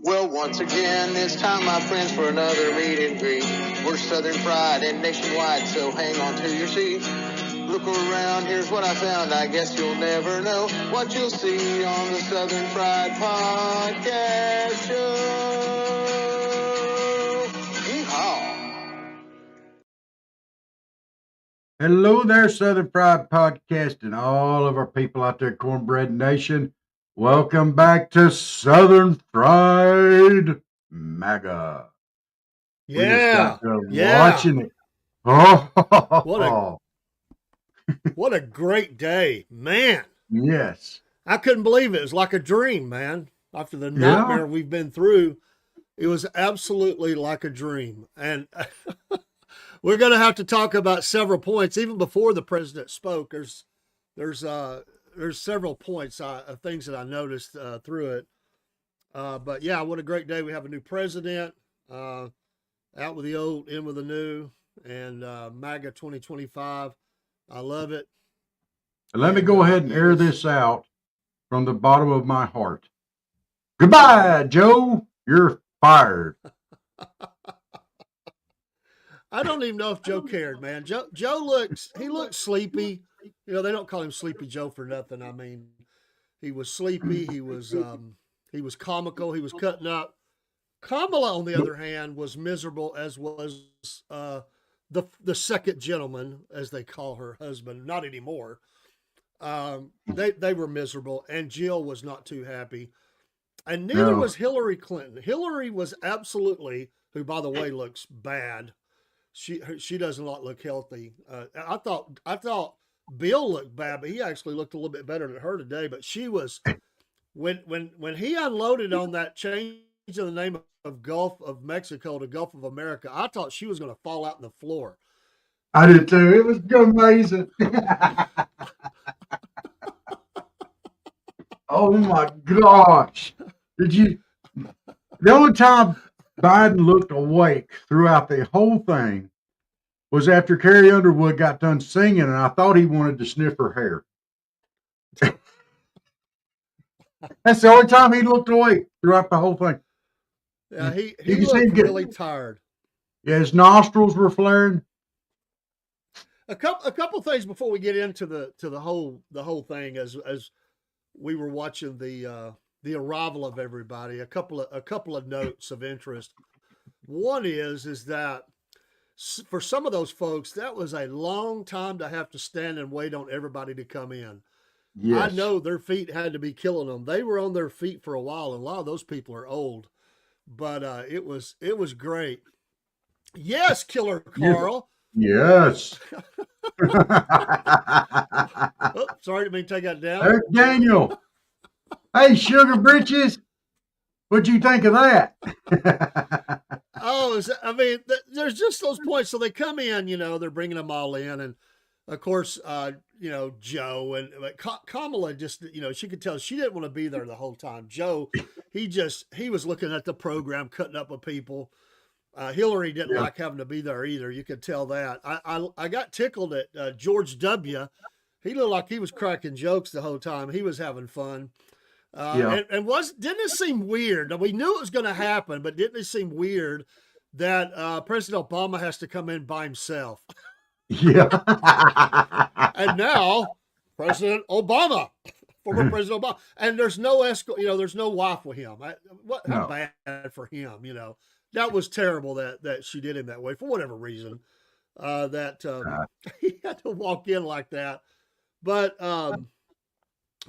Well, once again, it's time, my friends, for another meet and greet. We're Southern Fried and nationwide, so hang on to your seat. Look around, here's what I found. I guess you'll never know what you'll see on the Southern Fried Podcast Show. Yeehaw! Hello there, Southern Fried Podcast, and all of our people out there, Cornbread Nation. Welcome back to Southern Fried MAGA. We just Yeah, got done yeah. watching it. What a Oh, what a great day, man. yes. I couldn't believe it. It was like a dream, man. After the Yeah. nightmare we've been through, it was absolutely like a dream. And we're going to have to talk about several points even before the president spoke. There's several points of things that I noticed through it. But yeah, what a great day. We have a new president. Out with the old, in with the new, and MAGA 2025. I love it. Let me And go ahead and yeah, air this out from the bottom of my heart. Goodbye, Joe. You're fired. I don't even know if Joe cared, man. Joe looks sleepy. You know, they don't call him Sleepy Joe for nothing. I mean, he was sleepy. He was comical. He was cutting up. Kamala, on the other hand, was miserable, as was the second gentleman, as they call her husband. Not anymore. They were miserable, and Jill was not too happy, and neither No. was Hillary Clinton. Hillary was absolutely, who by the way looks bad. She does not look healthy. I thought Bill looked bad, but he actually looked a little bit better than her today. But she was, when he unloaded on that change of the name of Gulf of Mexico to Gulf of America, I thought she was going to fall out on the floor. I did too. It was amazing. Oh my gosh. Did you? The only time Biden looked awake throughout the whole thing was after Carrie Underwood got done singing, and I thought he wanted to sniff her hair. That's the only time he looked awake throughout the whole thing. Yeah, You he can see looked him get, really tired. yeah, his nostrils were flaring. A couple things before we get into the whole thing as we were watching the arrival of everybody. A couple of notes of interest. One is that for some of those folks, that was a long time to have to stand and wait on everybody to come in. I Yes. know their feet had to be killing them. They were on their feet for a while, and a lot of those people are old. But it was great. Yes, Killer Yeah. Carl. Yes. Oh, sorry, didn't mean to take that down. There's Daniel. Hey, Sugar Britches. What'd you think of that? Oh, I mean, there's just those points. So they come in, they're bringing them all in, and of course, Joe and Kamala just, she could tell she didn't want to be there the whole time. Joe, he was looking at the program, cutting up with people. Hillary didn't Yeah. like having to be there either. You could tell that. I got tickled at George W. He looked like he was cracking jokes the whole time. He was having fun. Yeah. And didn't it seem weird? We knew it was going to happen, but didn't it seem weird that President Obama has to come in by himself? Yeah. And now President Obama, former President Obama, and there's no escort. There's no wife with him. How No. bad for him. That was terrible that she did him that way for whatever reason. That he had to walk in like that, but.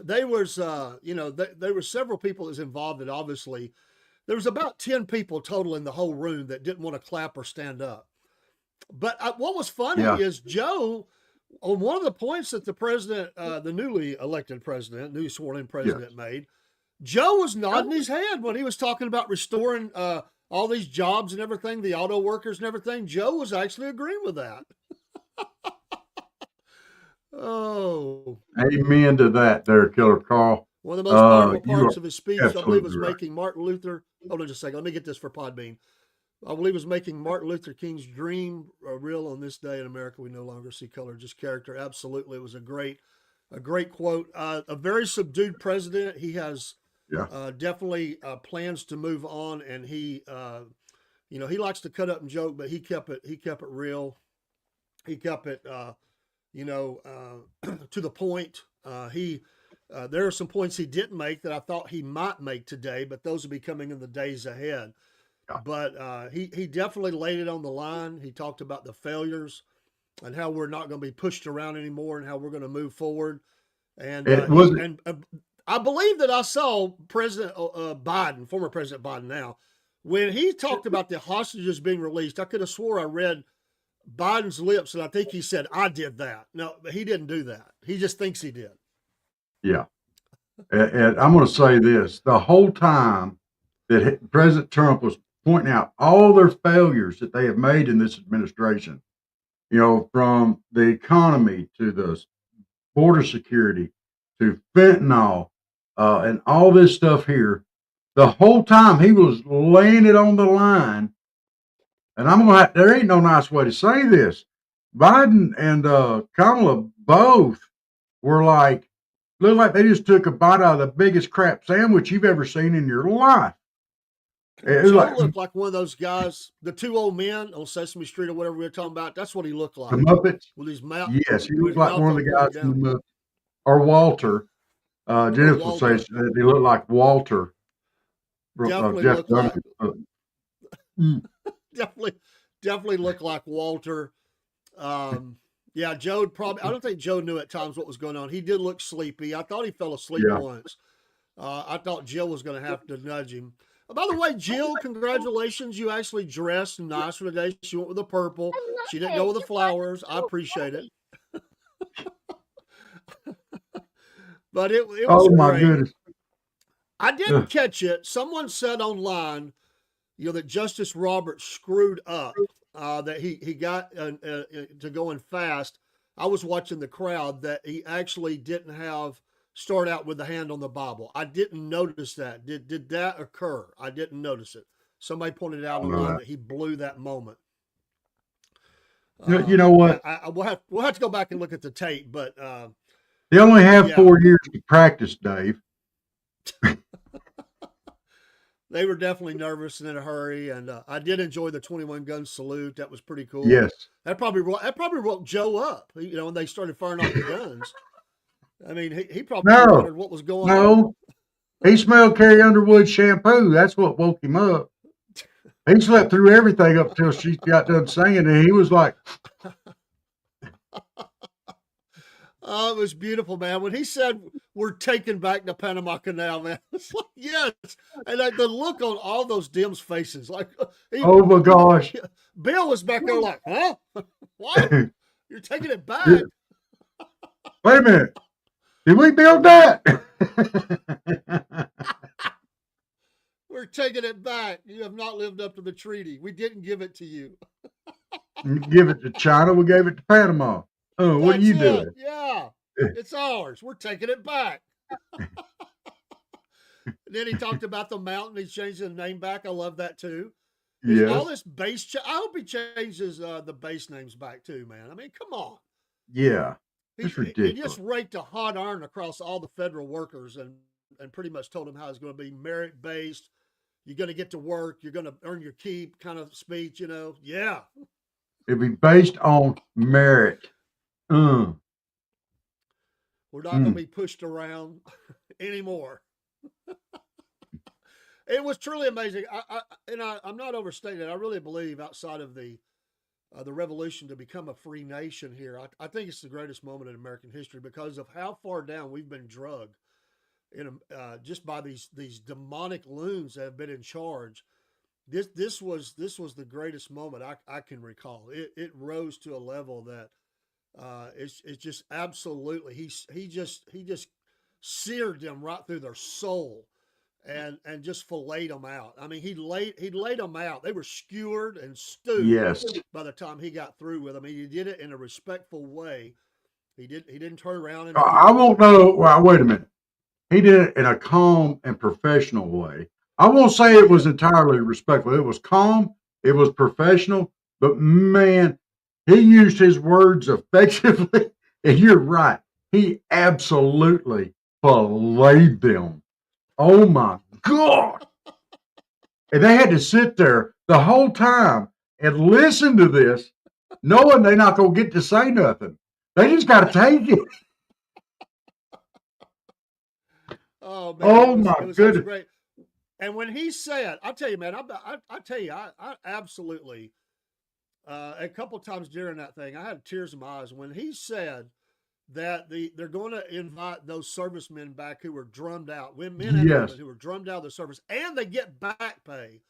There was, there were several people that was involved, and obviously there was about 10 people total in the whole room that didn't want to clap or stand up. But what was funny Yeah. is Joe, on one of the points that the president, the newly elected president, new sworn in president Yes. made, Joe was nodding his head when he was talking about restoring all these jobs and everything, the auto workers and everything. Joe was actually agreeing with that. Oh, Amen to that there, Killer Carl. one of the most powerful You parts are of his speech, I believe, was absolutely right. making Martin Luther. Hold on just a second. Let me get this for Podbean. I believe was making Martin Luther King's dream real. On this day in America, we no longer see color, just character. Absolutely, it was a great quote. A very subdued president. He has Yeah. Definitely plans to move on, and he, he likes to cut up and joke, but he kept it. He kept it real. He kept it, to the point. There are some points he didn't make that I thought he might make today, but those will be coming in the days ahead. Yeah. But he definitely laid it on the line. He talked about the failures and how we're not going to be pushed around anymore, and how we're going to move forward. And It was I believe that I saw President Biden, former President Biden now, when he talked about the hostages being released. I could have swore I read Biden's lips, and I think he said, "I did that." No, he didn't do that. He just thinks he did. yeah. And I'm going to say this: the whole time that President Trump was pointing out all their failures that they have made in this administration, from the economy to the border security to fentanyl, and all this stuff here, the whole time he was laying it on the line. And there ain't no nice way to say this. Biden and Kamala both were looked like they just took a bite out of the biggest crap sandwich you've ever seen in your life. Joe looked like one of those guys, the two old men on Sesame Street or whatever we were talking about. That's what he looked like. The Muppets? With his mouth. Yes, he looked like one of the guys from the Muppets. Or Walter. Jennifer says that he looked like Walter. Definitely looked like, definitely looked like Walter. Yeah, Joe probably. I don't think Joe knew at times what was going on. He did look sleepy. I thought he fell asleep once. I thought Jill was going to have to nudge him. By the way, Jill, congratulations! You actually dressed nice for the day. She went with the purple. She didn't go with the flowers. I appreciate it. But it was oh my great. Goodness! I didn't catch it. Someone said online, that Justice Roberts screwed up. That he got to going fast. I was watching the crowd that he actually didn't start out with the hand on the Bible. I didn't notice that. Did that occur? I didn't notice it. Somebody pointed out online that he blew that moment. You know what? We'll have to go back and look at the tape, but they only have 4 years to practice, Dave. They were definitely nervous and in a hurry, and I did enjoy the 21 gun salute. That was pretty cool. Yes, that probably woke Joe up. When they started firing off the guns. I mean, he probably wondered what was going on. He smelled Carrie Underwood shampoo. That's what woke him up. He slept through everything up till she got done singing, and he was like, "Oh, it was beautiful, man." When he said, "We're taking back the Panama Canal," man, it's like, yes. And the look on all those Dems' faces, like, oh my gosh. Bill was back there like, huh? What? You're taking it back? Wait a minute. Did we build that? We're taking it back. You have not lived up to the treaty. We didn't give it to you. You give it to China. We gave it to Panama. Oh, what are you doing? Yeah, it's ours. We're taking it back. Then he talked about the mountain. He changed the name back. I love that too. Yes. All this base. I hope he changes the base names back too, man. I mean, come on. Yeah. It's ridiculous. He just raked a hot iron across all the federal workers and pretty much told them how it's going to be merit based. You're going to get to work. You're going to earn your keep kind of speech, Yeah. It'll be based on merit. We're not going to be pushed around anymore. It was truly amazing. I'm not overstating it. I really believe outside of the revolution to become a free nation here, I think it's the greatest moment in American history because of how far down we've been drugged just by these demonic loons that have been in charge. This was the greatest moment I can recall. It rose to a level that it's just absolutely he just seared them right through their soul and just filleted them out. I mean, he laid them out. They were skewered and stewed. Yes. By the time he got through with them, he did it in a respectful way. He didn't turn around and I won't know. Well, wait a minute. He did it in a calm and professional way. I won't say it was entirely respectful. It was calm. It was professional. But man, he used his words effectively. And you're right. He absolutely filleted them. Oh my God. And they had to sit there the whole time and listen to this, knowing they're not going to get to say nothing. They just got to take it. Oh man, Oh it my was such a goodness. great. And when he said, I tell you, man, I tell you, I absolutely a couple times during that thing, I had tears in my eyes when he said that they're going to invite those servicemen back who were drummed out, men and women Yes. who were drummed out of the service, and they get back pay.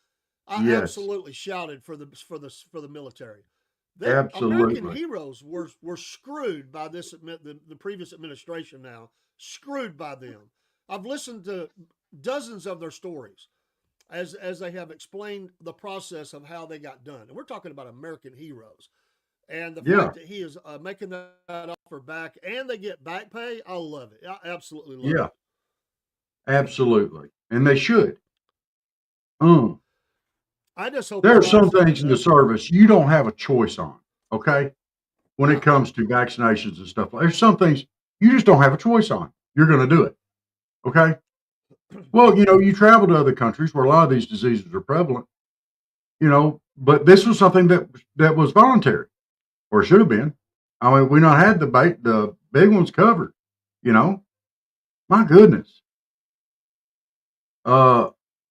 I Yes. absolutely shouted for the military. They American Absolutely. heroes were screwed by the previous administration. Now screwed by them. I've listened to dozens of their stories as they have explained the process of how they got done, and we're talking about American heroes. And the Yeah. fact that he is making that offer back and they get back pay, I love it. I absolutely love Yeah. it. Absolutely. And they should. Mm. I just hope There he are some rises to things that in the number. service you don't have a choice on. Okay. When it No, comes to vaccinations and stuff, there's some things you just don't have a choice on. You're going to do it. Okay. Well, you travel to other countries where a lot of these diseases are prevalent, but this was something that was voluntary or should have been. I mean, we not had the big ones covered, you know, my goodness. Uh,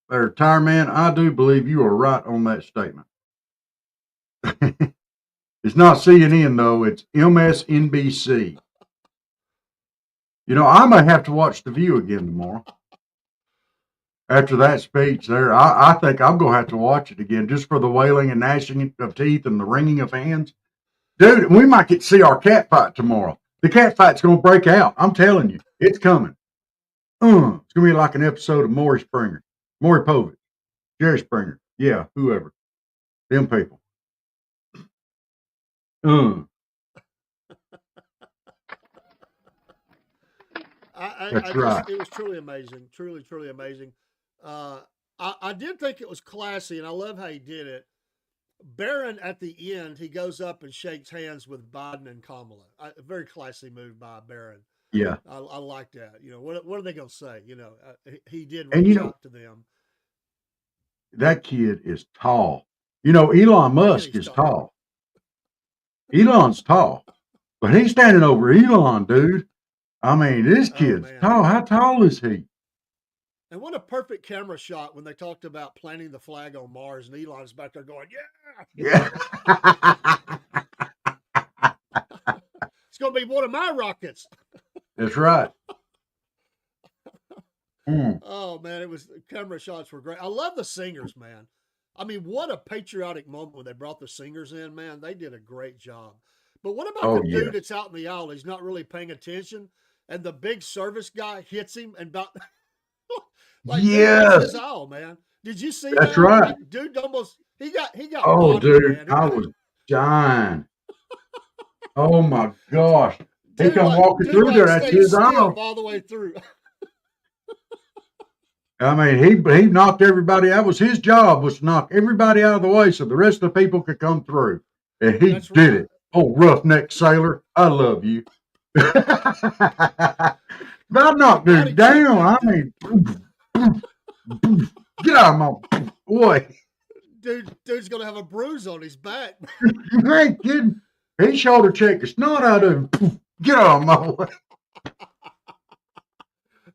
there, tire man, I do believe you are right on that statement. It's not CNN though; it's MSNBC. I may have to watch The View again tomorrow after that speech. There, I think I'm gonna have to watch it again just for the wailing and gnashing of teeth and the wringing of hands. Dude, we might get to see our cat fight tomorrow. The cat fight's gonna break out. I'm telling you, it's coming. It's gonna be like an episode of Maury Povich, Jerry Springer. Yeah, whoever. Them people. Uh, I that's right. just, it was truly amazing. Truly, truly amazing. Uh, I did think it was classy, and I love how he did it. Barron at the end, he goes up and shakes hands with Biden and Kamala. A very classy move by Barron. Yeah. I like that. What are they going to say? He did And reach out to them. that kid is tall. Elon Man, Musk he's is tall. tall. Elon's tall. But he's standing over Elon, dude. I mean, this Oh kid's man. tall. How tall is he? And what a perfect camera shot when they talked about planting the flag on Mars, and Elon's back there going, "Yeah, Yeah. it's going to be one of my rockets." That's right. Mm. Oh man, the camera shots were great. I love the singers, man. I mean, what a patriotic moment when they brought the singers in, man. They did a great job. But what about the Oh, dude yes. that's out in the aisle? He's not really paying attention, and the big service guy hits him and about like, dude, that's his Yes. aisle, man. Did you see That's that? right. Like, dude, almost he got Oh, bodied, dude. man. I was dying. Oh, my gosh. He come walking Dude through there. like That's stayed his stiff aisle. all the way through. I mean, he knocked everybody. That was his job, was to knock everybody out of the way so the rest of the people could come through. And he That's did right. it. Oh, roughneck sailor, I love you. I knocked Body dude check down. I that dude. mean, get out of my boy. Dude's gonna have a bruise on his back. You ain't kidding. He shoulder checked the snot out of him. Get out of my way.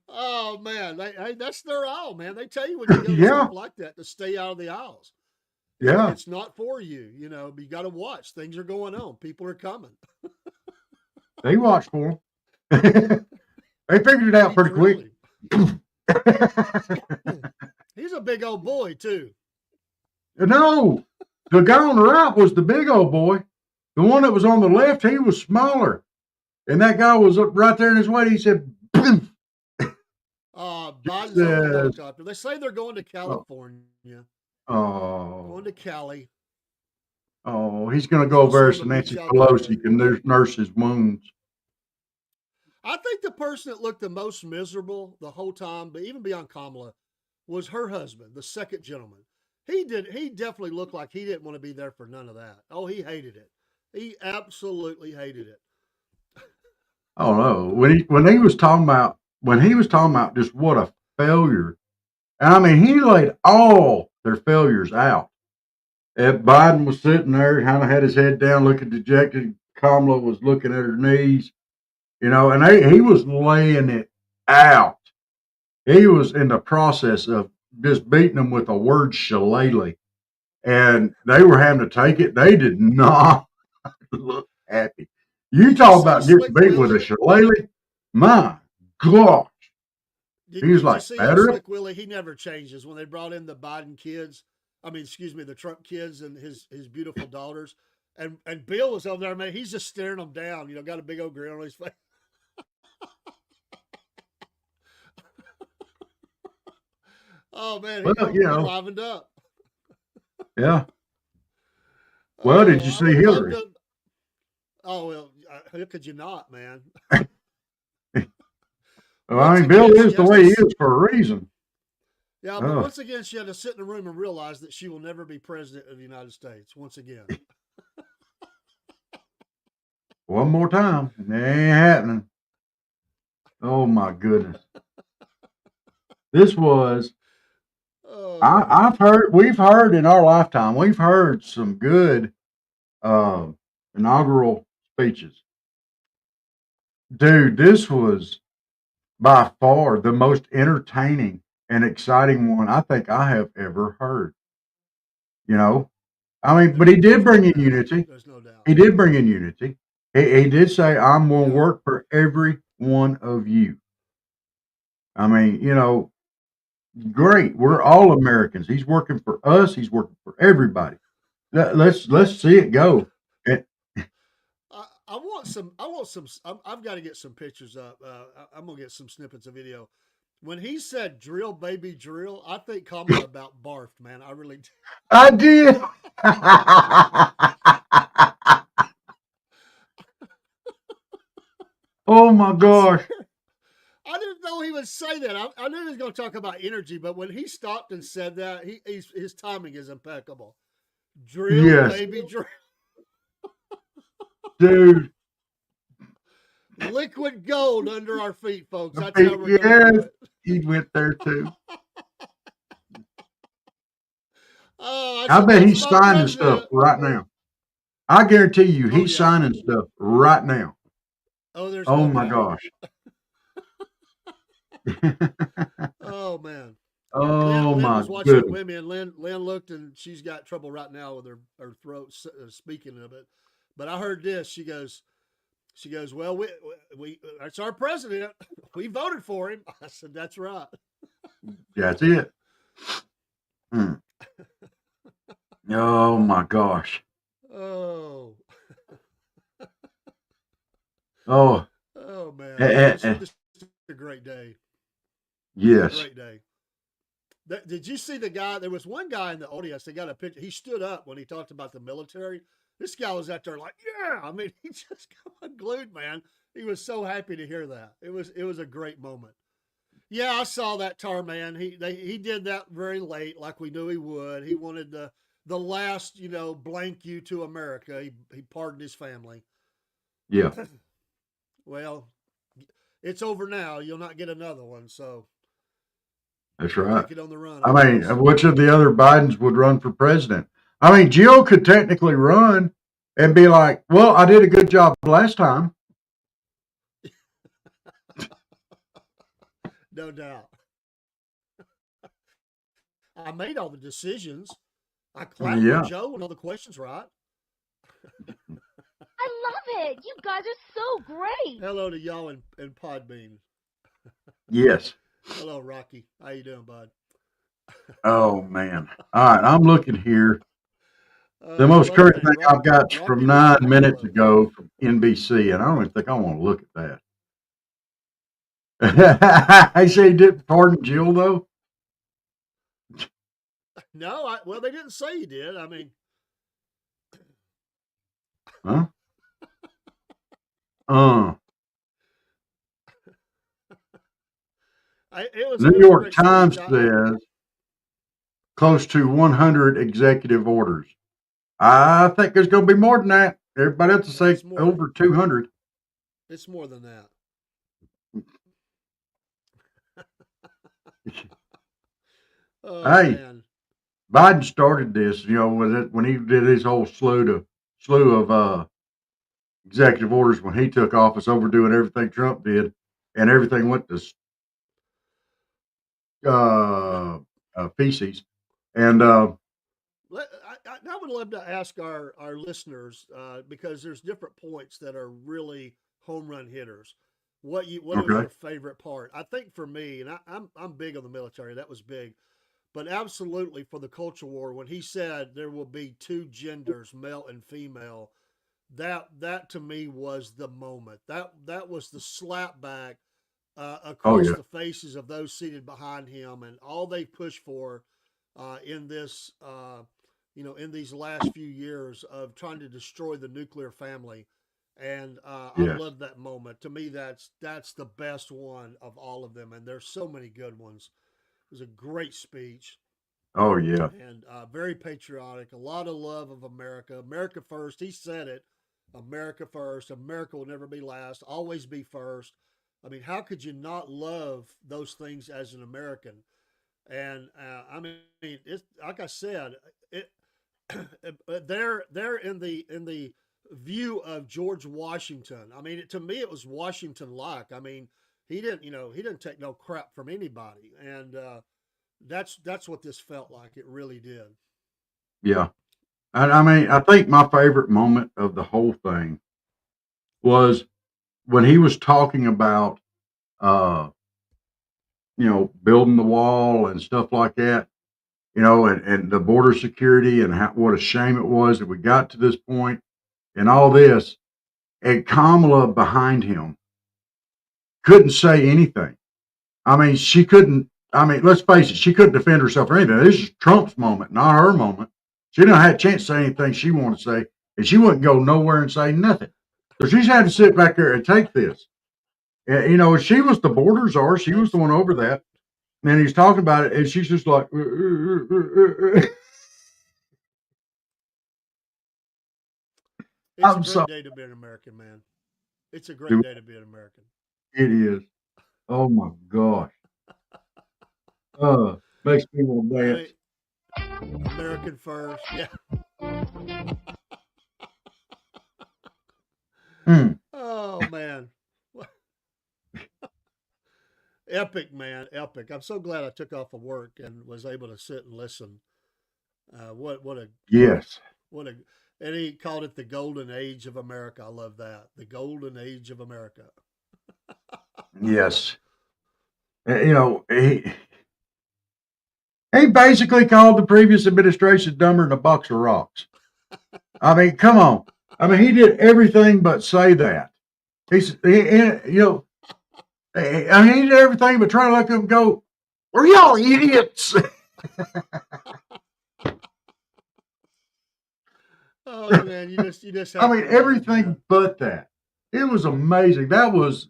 Oh man, that's their aisle, man. They tell you when you go to Yeah, stuff like that to stay out of the aisles. yeah. It's not for you, but you got to watch. Things are going on. People are coming. They watched for him. They figured it out He pretty quick. truly. He's a big old boy too. No, the guy on the right was the big old boy. The one that was on the left, he was smaller. And that guy was up right there in his way. He said, Biden's on the says, helicopter. They say they're going to oh, California. Going oh, to Cali. he's going to go So over there soon so to reach Nancy out that way. Pelosi can nurse his wounds. I think the person that looked the most miserable the whole time, but even beyond Kamala, was her husband, the second gentleman. He definitely looked like he didn't want to be there for none of that. Oh, he hated it. He absolutely hated it. I don't know. When he was talking about just what a failure. And I mean, he laid all their failures out. And Biden was sitting there, kind of had his head down, looking dejected. Kamala was looking at her knees, and he was laying it out. He was in the process of just beating them with a word shillelagh, and they were having to take it. They did not look happy. You Did you talk see about getting Slick beat with a Willie? shillelagh? My gosh. He was Did you like, see batter up. Slick Willie? He never changes. When they brought in the Biden kids, the Trump kids and his beautiful daughters, and Bill was over there, man. He's just staring them down. Got a big old grin on his face. Oh man, Well, he livened up. yeah. Well, did Oh, you I see would love Hillary? to. Oh well, how could you not, man? Well, I Once mean, Bill again, is the way he is for a reason. Yeah, but once again, she had to sit in a room and realize that she will never be president of the United States. Once again. One more time. It ain't happening. Oh, my goodness. This was, we've heard in our lifetime, we've heard some good inaugural speeches. Dude, this was by far the most entertaining and exciting one I think I have ever heard. But he did bring in unity. There's no doubt. He did bring in unity. He did say, I'm going to work for every one of you. I mean, great. We're all Americans. He's working for us. He's working for everybody. Let's see it go. I want some. I've got to get some pictures up. I'm gonna get some snippets of video. When he said "drill, baby, drill," I think Kamala about barfed, man. I really did. I did. Oh my gosh. I didn't know he would say that. I knew he was going to talk about energy, but when he stopped and said that, his timing is impeccable. Drill, Yes. baby, drill. Dude. Liquid gold under our feet, folks. That's how we're going to do it. He went there too. Oh, I bet he's signing stuff right now. I guarantee you, he's signing stuff right now. Oh, there's. Oh my gosh. Oh man. Oh Lynn my was watching goodness. it with me, and Lynn looked, and she's got trouble right now with her throat speaking of it. But I heard this. She goes, well, we that's our president. We voted for him. I said, that's right. That's it. Oh my gosh. Oh. Oh. Oh man. It's a great day. Yes. Great day. Did you see the guy? There was one guy in the audience. They got a picture. He stood up when he talked about the military. This guy was out there like, yeah. I mean, he just got unglued, man. He was so happy to hear that. It was a great moment. Yeah, I saw that, Tar Man. He did that very late, like we knew he would. He wanted the last, blank you to America. He pardoned his family. Yeah. Well, it's over now. You'll not get another one. So that's right. Take it on the run. I mean, which of the other Bidens would run for president? I mean, Jill could technically run and be like, well, I did a good job last time. No doubt. I made all the decisions. I clapped for Joe and all the questions right. I love it. You guys are so great. Hello to y'all in Podbean. Yes. Hello, Rocky. How you doing, bud? Oh, man. All right, I'm looking here. The most current thing I've got from 9 minutes ago from NBC, and I don't even think I want to look at that. I say he did pardon Jill, though. No, well, they didn't say he did. I mean, huh? New York Times says close to 100 executive orders. I think there's going to be more than that. Everybody else will say over 200. It's more than that. Oh Hey, man. Biden started this, when he did his whole slew of executive orders when he took office, overdoing everything Trump did, and everything went to feces. And I would love to ask our listeners because there's different points that are really home run hitters. What was okay, your favorite part? I think for me, and I'm big on the military. That was big, but absolutely for the culture war when he said there will be two genders, male and female. That to me was the moment. That was the slap back oh across yeah, the faces of those seated behind him, and all they pushed for in this, in these last few years of trying to destroy the nuclear family. And I yes, love that moment. To me, that's the best one of all of them, and there's so many good ones. It was a great speech oh yeah, and very patriotic. A lot of love of America. America first. He said it. America first. America will never be last. Always be first. I mean, how could you not love those things as an American? And I mean, it's like I said, it they're in the view of George Washington. I mean, to me, it was Washington like. I mean, he didn't take no crap from anybody, and that's what this felt like. It really did. yeah. And I mean, I think my favorite moment of the whole thing was when he was talking about, uh, building the wall and stuff like that, and the border security and what a shame it was that we got to this point and all this. And Kamala behind him couldn't say anything. I mean, she couldn't. I mean, let's face it, she couldn't defend herself or anything. This is Trump's moment, not her moment. She didn't have a chance to say anything she wanted to say, and she wouldn't go nowhere and say nothing. So she's had to sit back there and take this. And, she was the border czar. She was the one over that. And he's talking about it, and she's just like, It's a I'm great sorry. day to be an American, man. It's a great It day to be an American. is. Oh my gosh. Makes me want to I dance. mean, American first. Yeah. Mm, Oh man. Epic, man, epic. I'm so glad I took off of work and was able to sit and listen. What a yes. what a and he called it the golden age of America. I love that. The golden age of America. Yes. He basically called the previous administration dumber than a box of rocks. I mean, come on. I mean, he did everything but say that. I mean, he did everything but try to let them go. Are y'all idiots? Oh man, you just I have mean, to love it, everything man. but that. It was amazing. That was,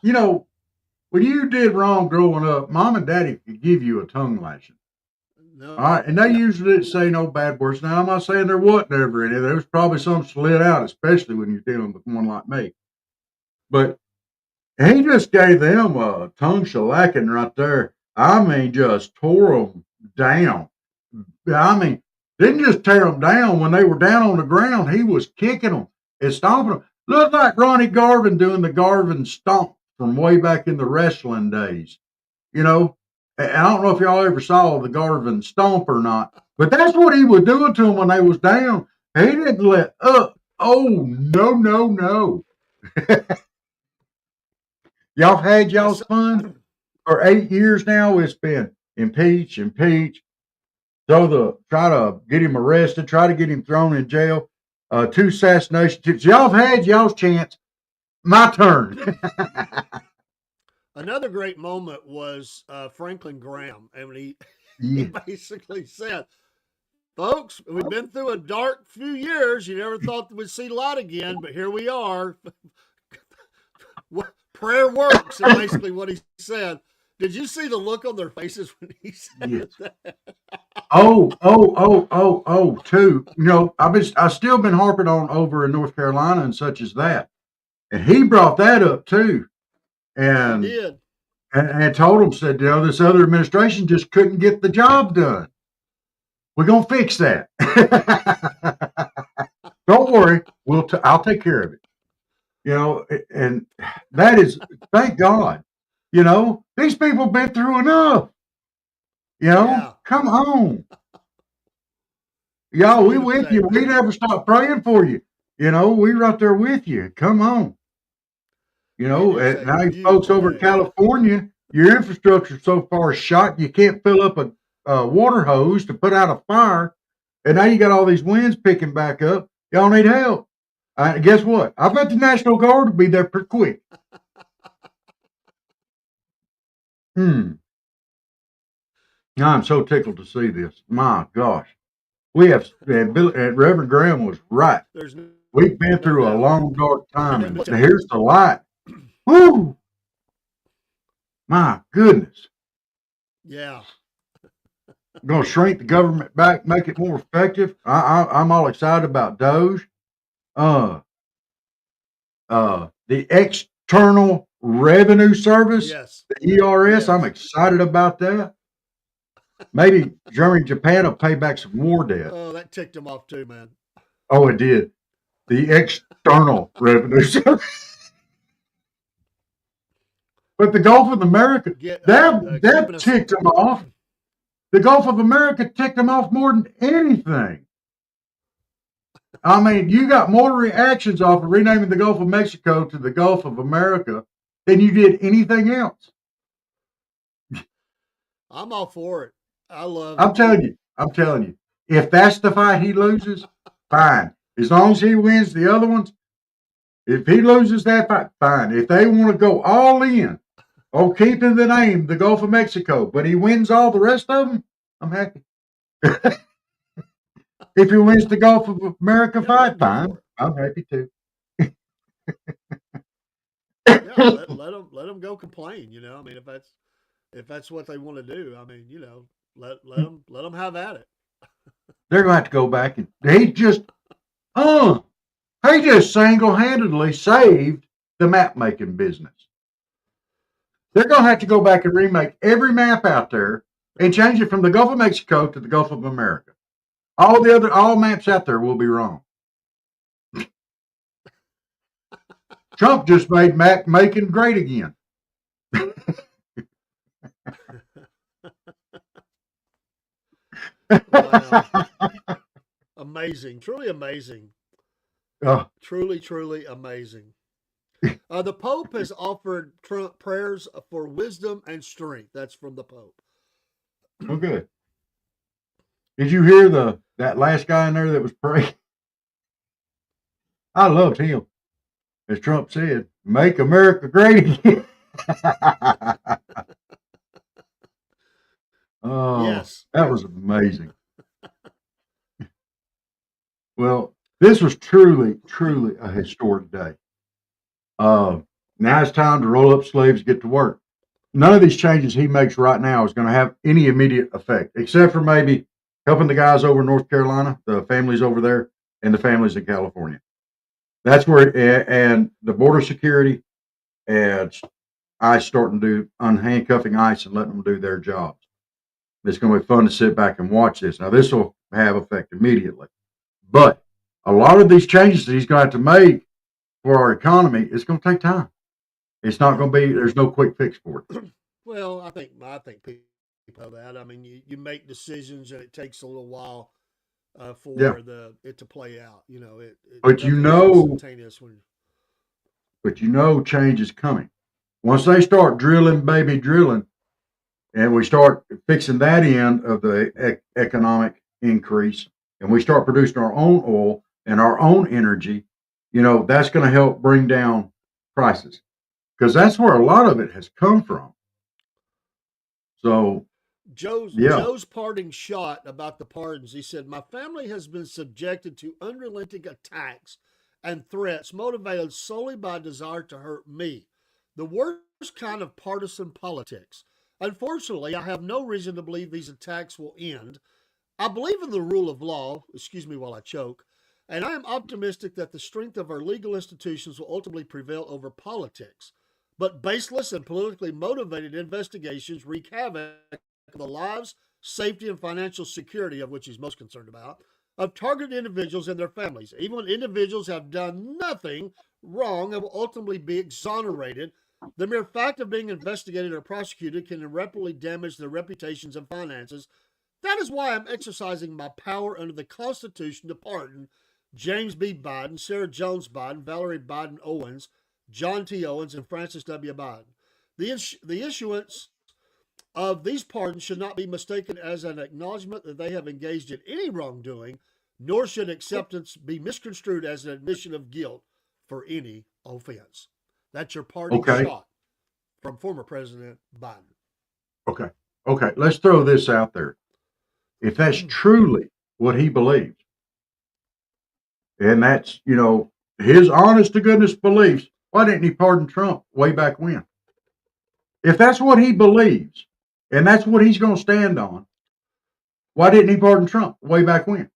you know, when you did wrong growing up, mom and daddy could give you a tongue lashing. All No, right. And they usually didn't say no bad words. Now, I'm not saying there wasn't ever any. There was probably some slid out, especially when you're dealing with one like me. But he just gave them a tongue shellacking right there. I mean, just tore them down. I mean, didn't just tear them down when they were down on the ground. He was kicking them and stomping them. Looked like Ronnie Garvin doing the Garvin stomp from way back in the wrestling days. You know, and I don't know if y'all ever saw the Garvin stomp or not, but that's what he was doing to them when they was down. He didn't let up. Oh no, no, no! Y'all had I y'all's saw. fun for 8 years now. It's been impeach, impeach, try to get him arrested, try to get him thrown in jail. Two assassination attempts. Y'all have had y'all's chance. My turn. Another great moment was Franklin Graham, and he Yeah. basically said, "Folks, we've been through a dark few years. You never thought we'd see light again, but here we are. Prayer works," is basically what he said. Did you see the look on their faces when he Yes. said that? Too. I still been harping on over in North Carolina and such as that, and he brought that up too. He And did. and told them, said, this other administration just couldn't get the job done. We're going to fix that. Don't worry. I'll take care of it. And that is, thank God, these people have been through enough. Yeah. Come home. Y'all, we with Beautiful you. thing, We man. never stop praying for you. We right there with you. Come on. It is And a now you folks beautiful over in thing. California, your infrastructure so far is shot, you can't fill up a water hose to put out a fire. And now you got all these winds picking back up. Y'all need help. Guess what? I bet the National Guard will be there pretty quick. I'm so tickled to see this. My gosh. We have, and Reverend Graham was right. There's We've been no through a doubt. long, dark time, And and then here's the light. Woo! My goodness. yeah. Going to shrink the government back, make it more effective. I'm all excited about Doge. Uh, the External Revenue Service, Yes. the ERS. I'm Yes. excited about that. Maybe Germany and Japan will pay back some war debt. Oh, that ticked him off too, man. Oh, it did. The External Revenue Service. But the Gulf of America, Keeping that us. ticked them off. The Gulf of America ticked them off more than anything. I mean, you got more reactions off of renaming the Gulf of Mexico to the Gulf of America than you did anything else. I'm all for it. I love I'm it. telling you. If that's the fight he loses, fine. As long as he wins the other ones, if he loses that fight, fine. If they want to go all in on keeping the name, the Gulf of Mexico, but he wins all the rest of them, I'm happy. If he wins the Gulf of America Yeah, let fight, him go fine. for it. I'm happy too. Yeah, let them go complain. I mean, if that's what they want to do, I mean, let them have at it. They're going to have to go back and he just single-handedly saved the map making business. They're going to have to go back and remake every map out there and change it from the Gulf of Mexico to the Gulf of America. All maps out there will be wrong. Trump just made map making great again. Wow. Amazing. Truly amazing. Truly, truly amazing. The Pope has offered Trump prayers for wisdom and strength. That's from the Pope. Well, good. Did you hear that last guy in there that was praying? I loved him. As Trump said, make America great again. Oh, Yes. that was amazing. Well, this was truly, truly a historic day. Now it's time to roll up sleeves, get to work. None of these changes he makes right now is going to have any immediate effect, except for maybe helping the guys over in North Carolina, the families over there, and the families in California. That's where, and the border security and ICE starting to unhandcuffing ICE and letting them do their jobs. It's going to be fun to sit back and watch this. Now, this will have effect immediately, but a lot of these changes that he's going to have to make for our economy, it's going to take time. It's not going to be. There's no quick fix for it. Well, I think people know that. I mean, you make decisions and it takes a little while for it to play out. But instantaneous when. Change is coming. Once they start drilling, baby, drilling, and we start fixing that end of the economic increase, and we start producing our own oil and our own energy, that's going to help bring down prices because that's where a lot of it has come from. So, Joe's parting shot about the pardons. He said, "My family has been subjected to unrelenting attacks and threats motivated solely by a desire to hurt me. The worst kind of partisan politics. Unfortunately, I have no reason to believe these attacks will end. I believe in the rule of law, excuse me while I choke, and I am optimistic that the strength of our legal institutions will ultimately prevail over politics. but baseless and politically motivated investigations wreak havoc on the lives, safety, and financial security, of which he's most concerned about, of targeted individuals and their families. Even when individuals have done nothing wrong and will ultimately be exonerated, the mere fact of being investigated or prosecuted can irreparably damage their reputations and finances. That is why I'm exercising my power under the Constitution to pardon James B. Biden, Sarah Jones Biden, Valerie Biden Owens, John T. Owens, and Francis W. Biden. The issuance of these pardons should not be mistaken as an acknowledgement that they have engaged in any wrongdoing, nor should acceptance be misconstrued as an admission of guilt for any offense. That's your parting shot from former President Biden. Okay. Okay. Let's throw this out there. If that's truly what he believes, and that's, his honest to goodness beliefs, why didn't he pardon Trump way back when? If that's what he believes, and that's what he's going to stand on, why didn't he pardon Trump way back when?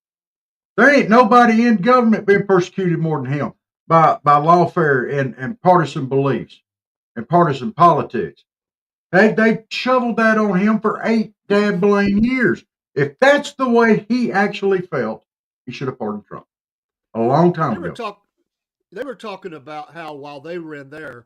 There ain't nobody in government been persecuted more than him by lawfare and partisan beliefs and partisan politics. They shoveled that on him for 8 damn years. If that's the way he actually felt, he should have pardoned Trump a long time ago. They were talking about how while they were in there,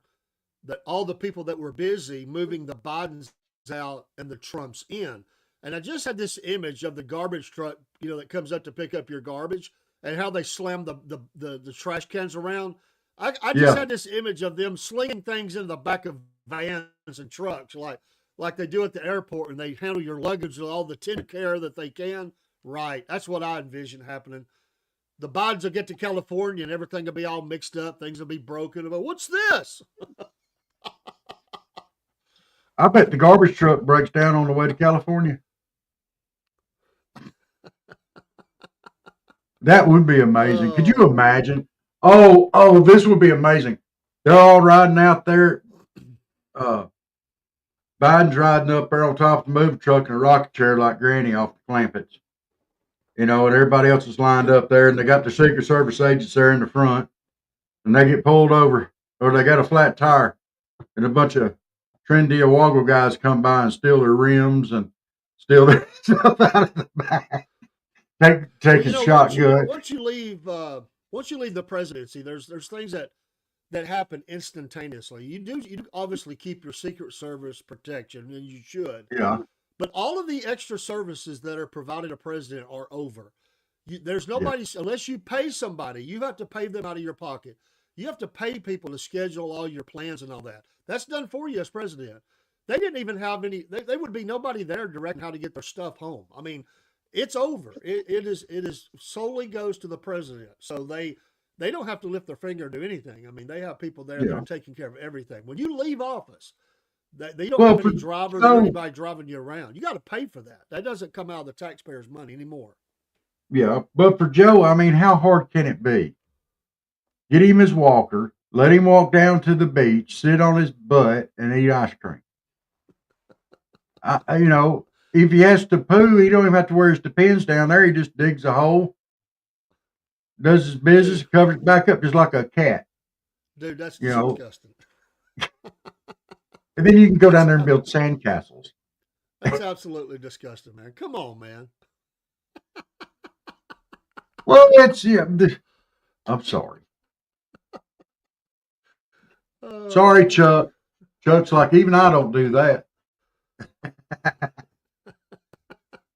that all the people that were busy moving the Bidens out and the Trumps in. And I just had this image of the garbage truck, that comes up to pick up your garbage, and how they slam the trash cans around. I just had this image of them slinging things in the back of vans and trucks, like they do at the airport, and they handle your luggage with all the tender care that they can. Right. That's what I envision happening. The Bidens will get to California and everything will be all mixed up. Things will be broken. But what's this? I bet the garbage truck breaks down on the way to California. That would be amazing. Could you imagine? Oh, this would be amazing. They're all riding out there. Biden's riding up there on top of the moving truck in a rocket chair like Granny off the Clampets. And everybody else is lined up there, and they got the Secret Service agents there in the front, and they get pulled over, or they got a flat tire, and a bunch of trendy Owago guys come by and steal their rims and steal their stuff out of the back. Take a shotgun. Once you leave the presidency, there's things that happen instantaneously. You obviously keep your Secret Service protection, and you should. Yeah. But all of the extra services that are provided a president are over. There's nobody, unless you pay somebody, you have to pay them out of your pocket. You have to pay people to schedule all your plans and all that. That's done for you as president. They didn't even have any, they would be nobody there directing how to get their stuff home. I mean, it's over. It is solely goes to the president. So they don't have to lift their finger or do anything. I mean, they have people there that are taking care of everything. When you leave office, they don't have any drivers or anybody driving you around. You got to pay for that. That doesn't come out of the taxpayers' money anymore. Yeah, but for Joe, I mean, how hard can it be? Get him his walker, let him walk down to the beach, sit on his butt, and eat ice cream. If he has to poo, he don't even have to wear his depends down there. He just digs a hole, does his business, covers it back up just like a cat. Dude, that's disgusting. And then you can go down there and build sandcastles. That's absolutely disgusting, man. Come on, man. Well, I'm sorry. Sorry, Chuck. Chuck's like, even I don't do that.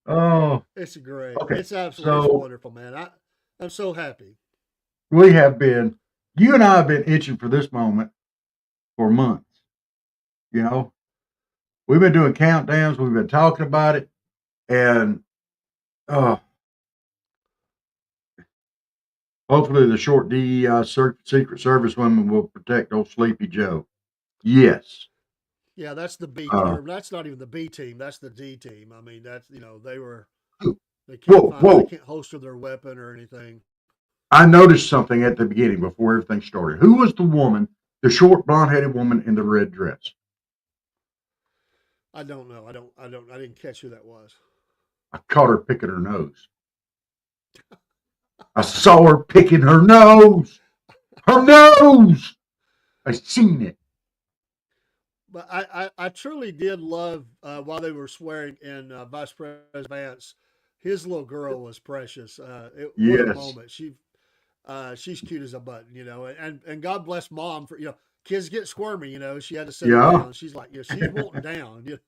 Oh, it's great. Okay. It's absolutely wonderful, man. I'm so happy. You and I have been itching for this moment for months. We've been doing countdowns. We've been talking about it, and hopefully the short DEI Secret Service women will protect old Sleepy Joe. Yes. Yeah, that's the B team. That's not even the B team. That's the D team. I mean, that's they can't holster their weapon or anything. I noticed something at the beginning before everything started. Who was the woman, the short blonde-headed woman in the red dress? I don't know. I didn't catch who that was. I caught her picking her nose. I saw her picking her nose. Her nose. I seen it. But I truly did love while they were swearing in Vice President Vance, his little girl was precious. What a Yes. moment. She's cute as a button, and God bless mom for kids get squirmy, she had to sit her Yeah. down. She's like, she's wanting down.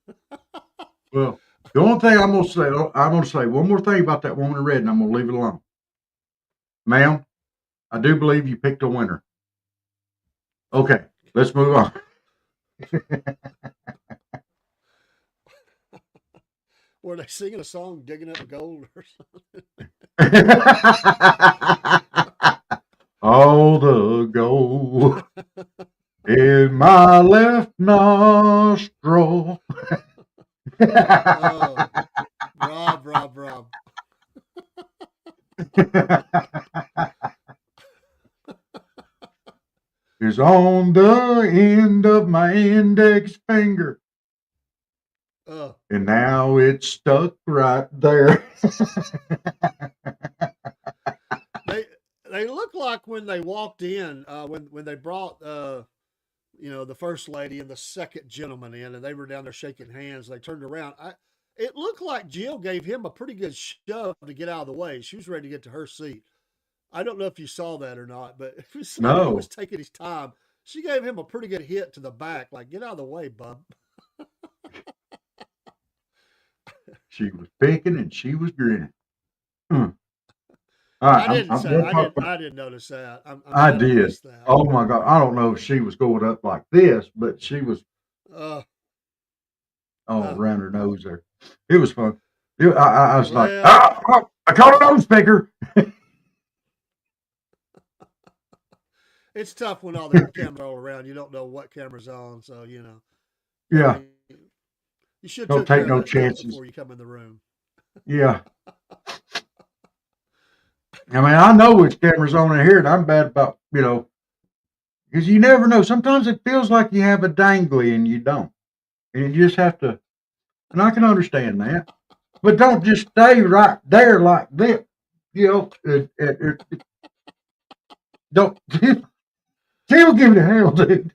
Well, the only thing I'm gonna say one more thing about that woman in red, and I'm gonna leave it alone, ma'am. I do believe you picked a winner. Okay, let's move on. Were they singing a song, digging up gold or something? All the gold in my left nostril. Oh, Rob. Is on the end of my index finger, Oh, and now it's stuck right there. they they look like when they walked in, when they brought the first lady and the second gentleman in, and they were down there shaking hands. They turned around. It looked like Jill gave him a pretty good shove to get out of the way. She was ready to get to her seat. I don't know if you saw that or not, but it was like he was No, taking his time. She gave him a pretty good hit to the back, like "Get out of the way, bub." she was picking and she was grinning. Hmm. All right, I didn't I'm say going to talk about. I didn't notice that. I'm I glad I did. missed that. Oh my God! I don't know if she was going up like this, but she was Uh, all uh, around her nose there. It was fun. I was like, well, I caught a nose picker. it's tough when all the cameras all around. You don't know what camera's on, so I Yeah, mean, you should don't took care take of no that stuff chances. before you come in the room. Yeah, I mean, I know which camera's on in here, and I'm bad about because you never know. Sometimes it feels like you have a dangly and you don't, and you just have to. And I can understand that, but don't just stay right there like this. Don't. She'll give it hell, dude.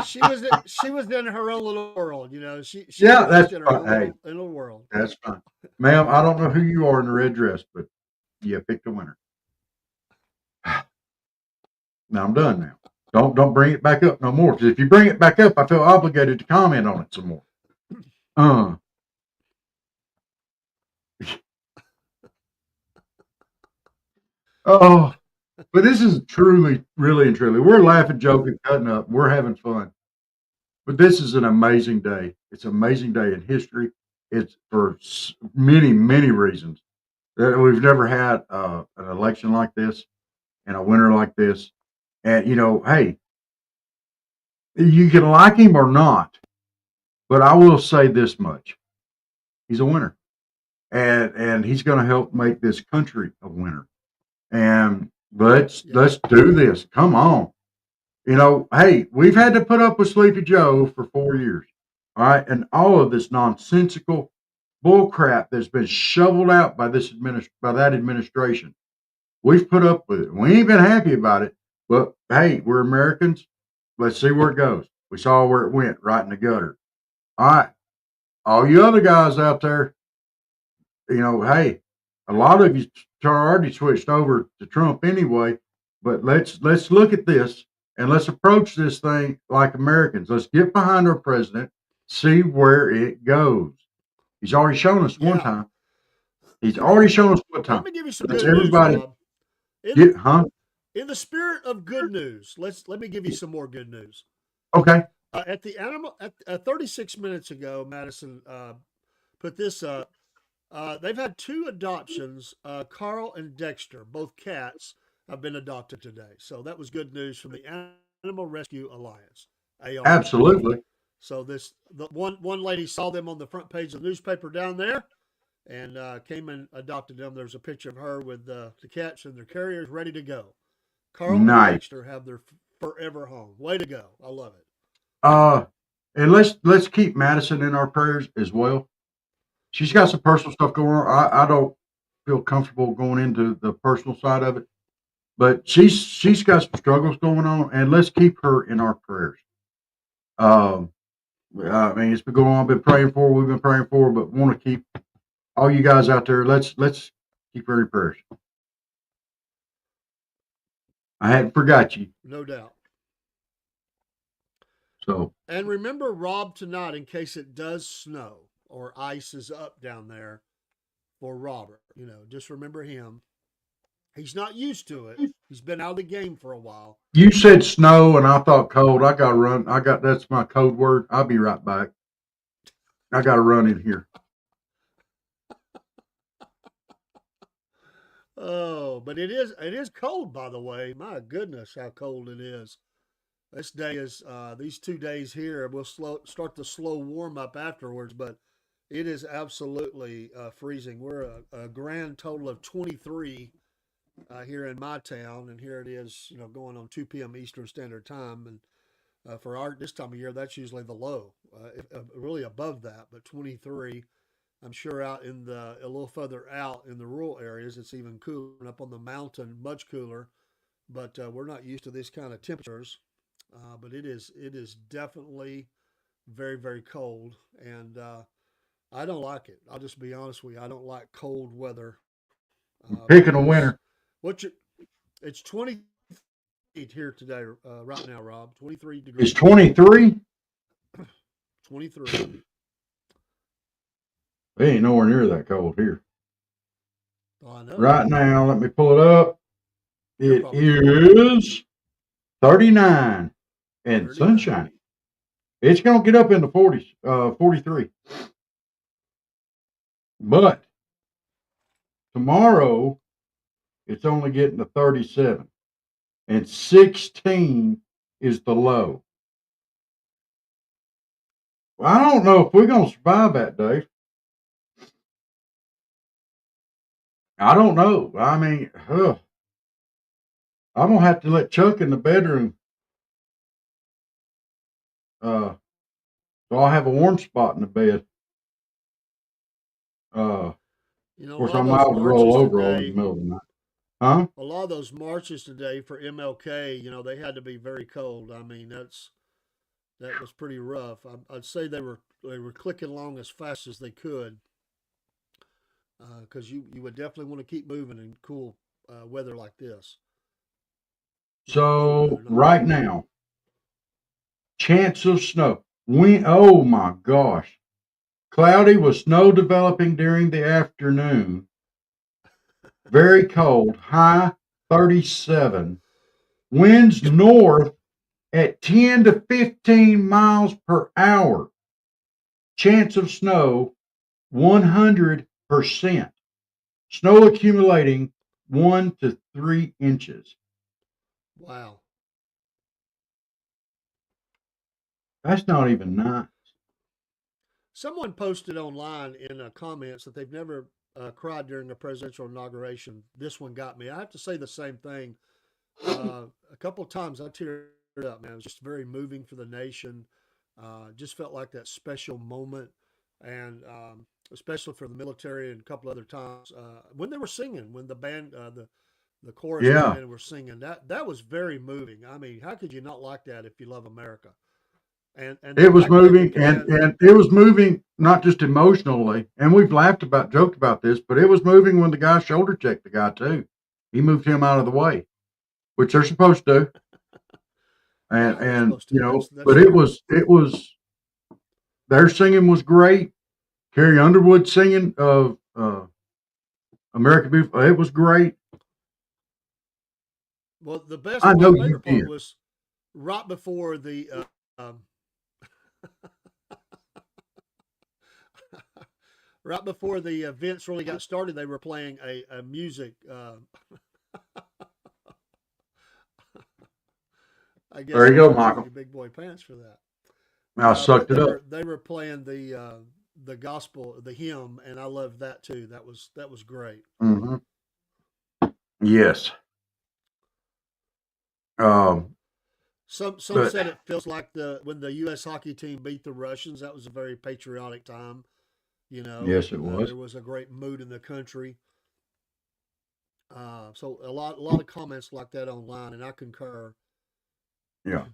She was in her own little world. She Yeah, was that's just in her fine. own Hey, little world. that's fine, ma'am. I don't know who you are in the red dress, but you picked a winner. Now I'm done. Now, don't bring it back up no more. Because if you bring it back up, I feel obligated to comment on it some more. Uh, oh, but this is truly, really, and truly. We're laughing, joking, cutting up. We're having fun. But this is an amazing day. It's an amazing day in history. It's for many, many reasons. We've never had an election like this and a winner like this. And hey, you can like him or not, but I will say this much: he's a winner, and he's going to help make this country a winner. And Yeah, let's do this. Come on, hey, we've had to put up with Sleepy Joe for 4 years, all right, and all of this nonsensical bull crap that's been shoveled out by by that administration. We've put up with it. We ain't been happy about it, but hey, we're Americans. Let's see where it goes. We saw where it went, right in the gutter. All right, all you other guys out there, hey, a lot of you already switched over to Trump anyway. But let's look at this and let's approach this thing like Americans. Let's get behind our president, see where it goes. He's already shown us one yeah. time. He's already shown us one Let time. me give you some Let's good news, everybody Bob. In get, huh? in the spirit of good news, let me give you some more good news. Okay. At the animal, 36 minutes ago, Madison put this up. They've had two adoptions. Carl and Dexter, both cats, have been adopted today. So that was good news from the Animal Rescue Alliance, ARA. Absolutely. So the one lady saw them on the front page of the newspaper down there, and came and adopted them. There's a picture of her with the cats and their carriers ready to go. Carl and Nice. Dexter have their forever home. Way to go! I love it. Uh, and let's keep Madison in our prayers as well. She's got some personal stuff going on. I don't feel comfortable going into the personal side of it, but she's got some struggles going on, and let's keep her in our prayers. Um, I mean, it's been going on. Been praying for. We've been praying for, but want to keep all you guys out there. Let's keep her in prayers. I hadn't forgot you. No doubt. So And remember Rob tonight in case it does snow or ice is up down there for Robert. You know, just remember him. He's not used to it. He's been out of the game for a while. you said snow, and I thought cold. I got to run. That's my code word. I'll be right back. I got to run in here. Oh, but it is cold, by the way. My goodness, how cold it is. This day is these 2 days here. We'll start the slow warm up afterwards, but it is absolutely freezing. We're a grand total of 23 here in my town, and here it is, going on 2 p.m. Eastern Standard Time, and for our this time of year, that's usually the low, really above that, but 23. I'm sure out in a little further out in the rural areas, it's even cooler. And up on the mountain, much cooler. But we're not used to this kind of temperatures. But it is definitely very very cold, and I don't like it. I'll just be honest with you. I don't like cold weather. But Picking a winner. what's your? It's 20 here today, right now, Rob. 23 It's degrees. 23. 23. It ain't nowhere near that cold here. Oh, I know. Right now, let me pull it up. You're It probably feeling is 39 and 39. sunshiny. It's going to get up in the 40s, 43. But tomorrow, it's only getting to 37. And 16 is the low. Well, I don't know if we're going to survive that, Dave. I don't know. I mean, I'm going to have to let Chuck in the bedroom. So I'll have a warm spot in the bed. Of A course, lot of I'm those allowed to roll marches over on in the today. middle of the night. Huh? A lot of those marches today for MLK, they had to be very cold. I mean, that was pretty rough. I'd say they were clicking along as fast as they could, because you would definitely want to keep moving in cool weather like this. Cold So weather, not right cold. now, chance of snow. Oh my gosh. Cloudy with snow developing during the afternoon. Very cold. High 37. Winds north at 10 to 15 miles per hour. Chance of snow 100%. Snow accumulating 1 to 3 inches. Wow. That's not even nice. Someone posted online in comments that they've never cried during a presidential inauguration. This one got me. I have to say the same thing. A couple of times I teared up, man. It was just very moving for the nation. Just felt like that special moment, and especially for the military, and a couple other times when they were singing, when the band, the chorus came Yeah. in and were singing. That was very moving. I mean, how could you not like that if you love America? And the It was fact that they were moving, and, playing, and it was moving not just emotionally, and we've joked about this, but it was moving when the guy shoulder checked the guy too. He moved him out of the way, which they're supposed to, and yeah, they're supposed to. That's but true. it was their singing was great. Carrie Underwood singing of American Beautiful, it was great. Well, I my know you favorite part did. was right before the um, right before the events really got started. They were playing a music. I There guess you I was go, wearing Michael. your big boy pants for that. I But sucked it they up. were they were playing the gospel, the hymn, and I loved that too. That was great. Hmm. Yes. Um, Some but said it feels like the when the U.S. hockey team beat the Russians. That was a very patriotic time. yes, it was. There was a great mood in the country. So a lot of comments like that online, and I concur. Yeah.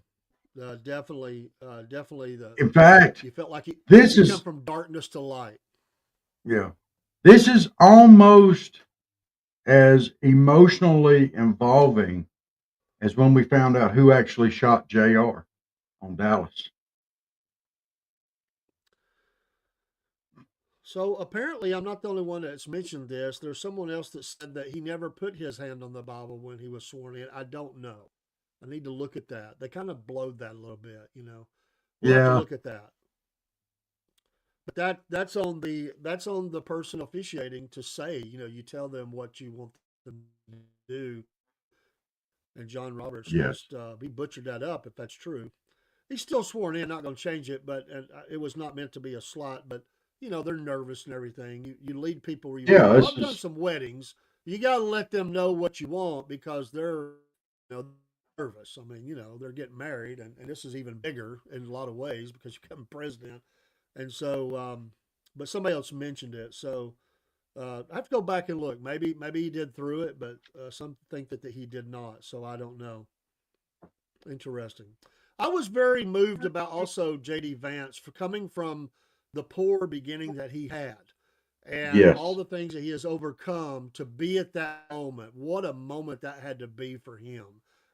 Definitely In fact, you felt like this he come is from darkness to light. yeah, this is almost as emotionally involving as when we found out who actually shot Jr. on Dallas. So apparently, I'm not the only one that's mentioned this. There's someone else that said that he never put his hand on the Bible when he was sworn in. I don't know. I need to look at that. They kind of blowed that a little bit, you know. We'll have to Yeah, look at that. But that's on the person officiating to say, you know, you tell them what you want them to do. And John Roberts yes, just he butchered that up if that's true. He's still sworn in, not going to change it, but and it was not meant to be a slot. But you know they're nervous and everything. You lead people where you want yeah. to go. This I've done is some weddings. You got to let them know what you want because they're nervous. I mean they're getting married, and this is even bigger in a lot of ways because you become president. And so, but somebody else mentioned it, so I have to go back and look. Maybe he did through it, but some think that he did not. So I don't know. Interesting. I was very moved about also JD Vance for coming from the poor beginning that he had and all yes, the things that he has overcome to be at that moment. What a moment that had to be for him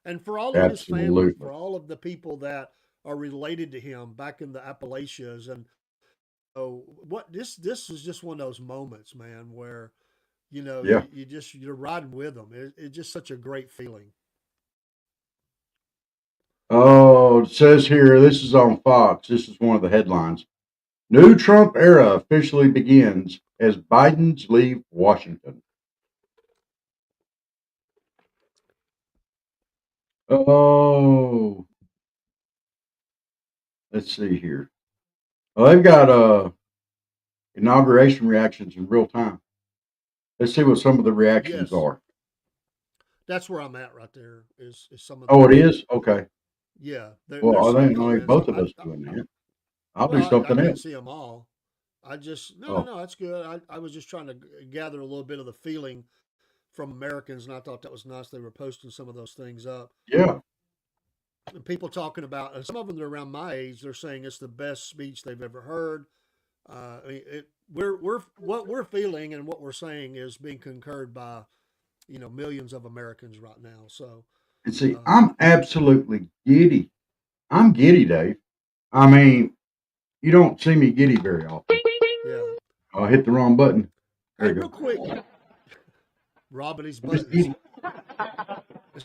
and for all of his family, absolutely. for all of the people that are related to him back in the Appalachians. And so what this is just one of those moments, man, where Yeah. you're riding with them. It's just such a great feeling. Oh, it says here, this is on Fox. This is one of the headlines. New Trump era officially begins as Biden's leave Washington. Oh, let's see here. Well, they've got inauguration reactions in real time. Let's see what some of the reactions Yes, are. that's where I'm at right there. Is some of Oh, it the is? Okay. yeah. Well, There's I some didn't know comments. both of us doing that. I'll do I something can't else. see them all. I just Oh, no. That's good. I was just trying to gather a little bit of the feeling from Americans, and I thought that was nice. They were posting some of those things up, yeah. and people talking about. And some of them are around my age. They're saying it's the best speech they've ever heard. I mean, we're what we're feeling and what we're saying is being concurred by millions of Americans right now. So And see, um, I'm absolutely giddy. I'm giddy, Dave. I mean, you don't see me giddy very often. yeah. I hit the wrong button. There Hey, you real go. quick, Robbing his I'm just buttons. giddy.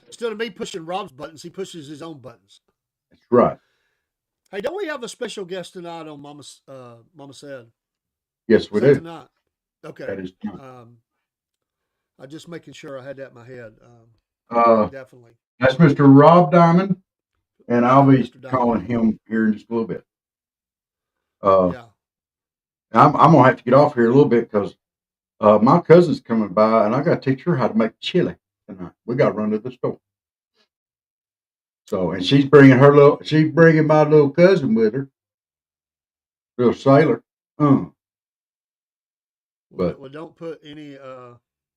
Instead of me pushing Rob's buttons, he pushes his own buttons. That's right. Hey, don't we have a special guest tonight on Mama Said? Yes, Is we that do. tonight? Okay. That is time. I just making sure I had that in my head. Uh, Definitely. that's Mr. Rob Diamond, and I'll Yeah, be Mr. Diamond. calling him here in just a little bit. Uh, Yeah. I'm gonna have to get off here a little bit because my cousin's coming by, and I got to teach her how to make chili tonight. We got to run to the store. So, and she's bringing my little cousin with her, little sailor. But Well, don't put any.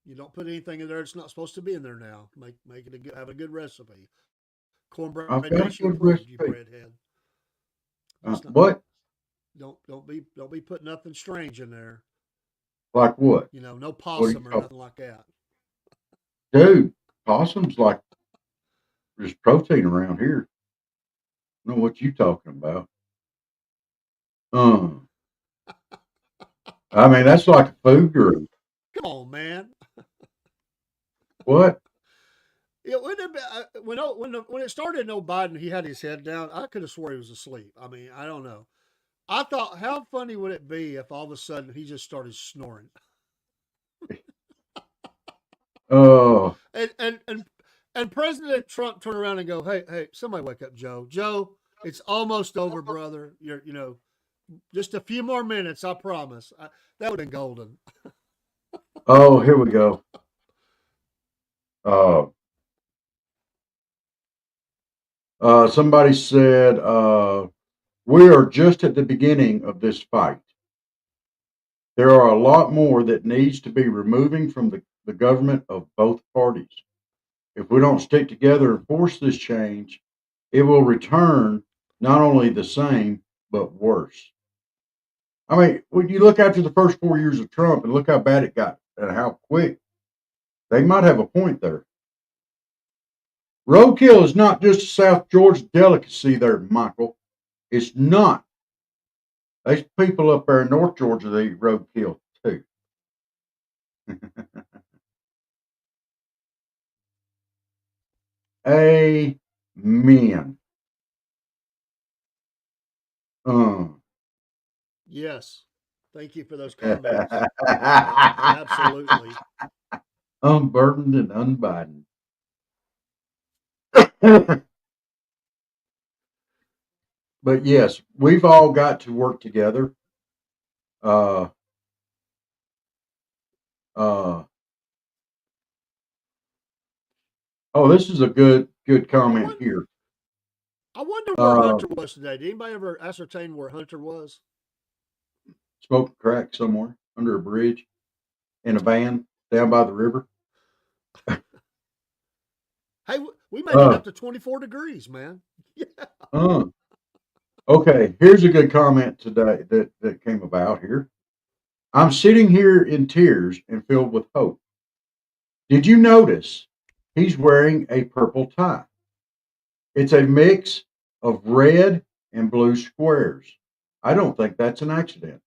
You don't put anything in there that's not supposed to be in there now. Make it have a good recipe. Cornbread I've got a nation good approved. You recipe. breadhead. Just not. What? Don't be putting nothing strange in there. Like what? No What do you possum or call? nothing like that. Dude, possums like there's protein around here. I don't know what you talking about. Um, I mean that's like a food group. Come on, man. What? Yeah, when it started, no Biden, he had his head down. I could have swore he was asleep. I mean, I don't know. I thought, how funny would it be if all of a sudden he just started snoring, Oh, and President Trump turned around and go, hey, somebody wake up Joe. Joe, it's almost over, brother. Just a few more minutes, I promise. That would have been golden. oh, here we go. Uh, somebody said we are just at the beginning of this fight. There are a lot more that needs to be removing from the government of both parties. If we don't stick together and force this change, it will return not only the same, but worse. I mean, when you look after the first 4 years of Trump and look how bad it got and how quick, they might have a point there. Roadkill is not just a South Georgia delicacy there, Michael. It's not. There's people up there in North Georgia that eat roadkill too. Amen. Yes. Thank you for those comments. Absolutely. Unburdened and unburdened. But yes, we've all got to work together. Uh, uh, oh, this is a good I comment wonder, here. I wonder where Hunter was today. Did anybody ever ascertain where Hunter was? Smoking crack somewhere under a bridge in a van down by the river. Hey, we made it up to 24 degrees, man. Yeah. Okay, here's a good comment today that came about here. I'm sitting here in tears and filled with hope. Did you notice he's wearing a purple tie? It's a mix of red and blue squares. I don't think that's an accident.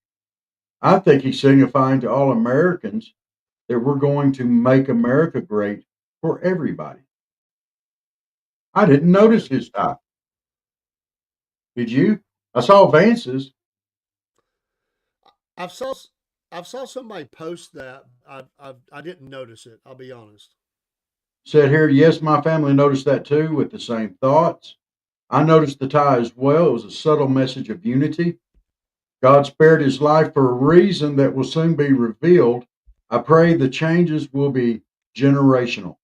I think he's signifying to all Americans that we're going to make America great for everybody. I didn't notice his tie. Did you? I saw Vance's. I've saw I've saw somebody post that. I didn't notice it. I'll be honest. Said here, yes, my family noticed that too with the same thoughts. I noticed the tie as well. It was a subtle message of unity. God spared his life for a reason that will soon be revealed. I pray the changes will be generational.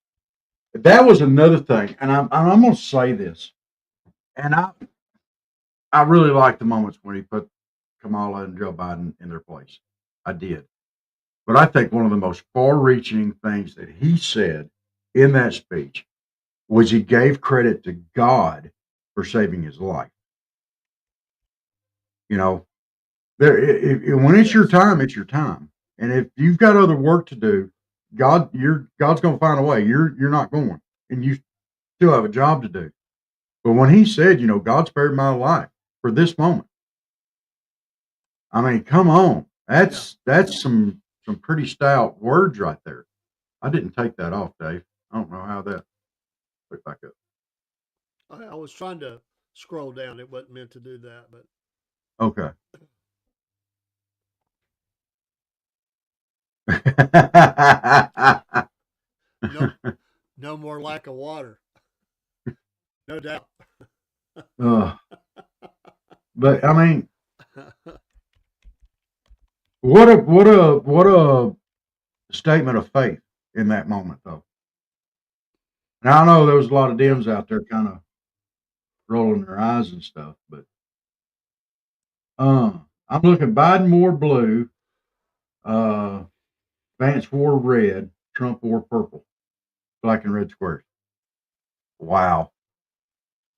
That was another thing, and I'm going to say this, and I really like the moments when he put Kamala and Joe Biden in their place. I did, but I think one of the most far-reaching things that he said in that speech was he gave credit to God for saving his life. You know, when it's your Yes. time, it's your time. And if you've got other work to do, God's going to find a way. You're not going, and you still have a job to do. But when he said, God spared my life for this moment, I mean, come on, Yeah. that's some pretty stout words right there. I didn't take that off, Dave. I don't know how that put back up. I was trying to scroll down. It wasn't meant to do that, but Okay. no, no more lack of water. No doubt. uh, but I mean, what a statement of faith in that moment, though. Now I know there was a lot of Yeah. Dems out there kind of rolling their eyes and stuff, but I'm looking Biden wore blue, uh, Vance wore red, Trump wore purple, black and red squares. Wow,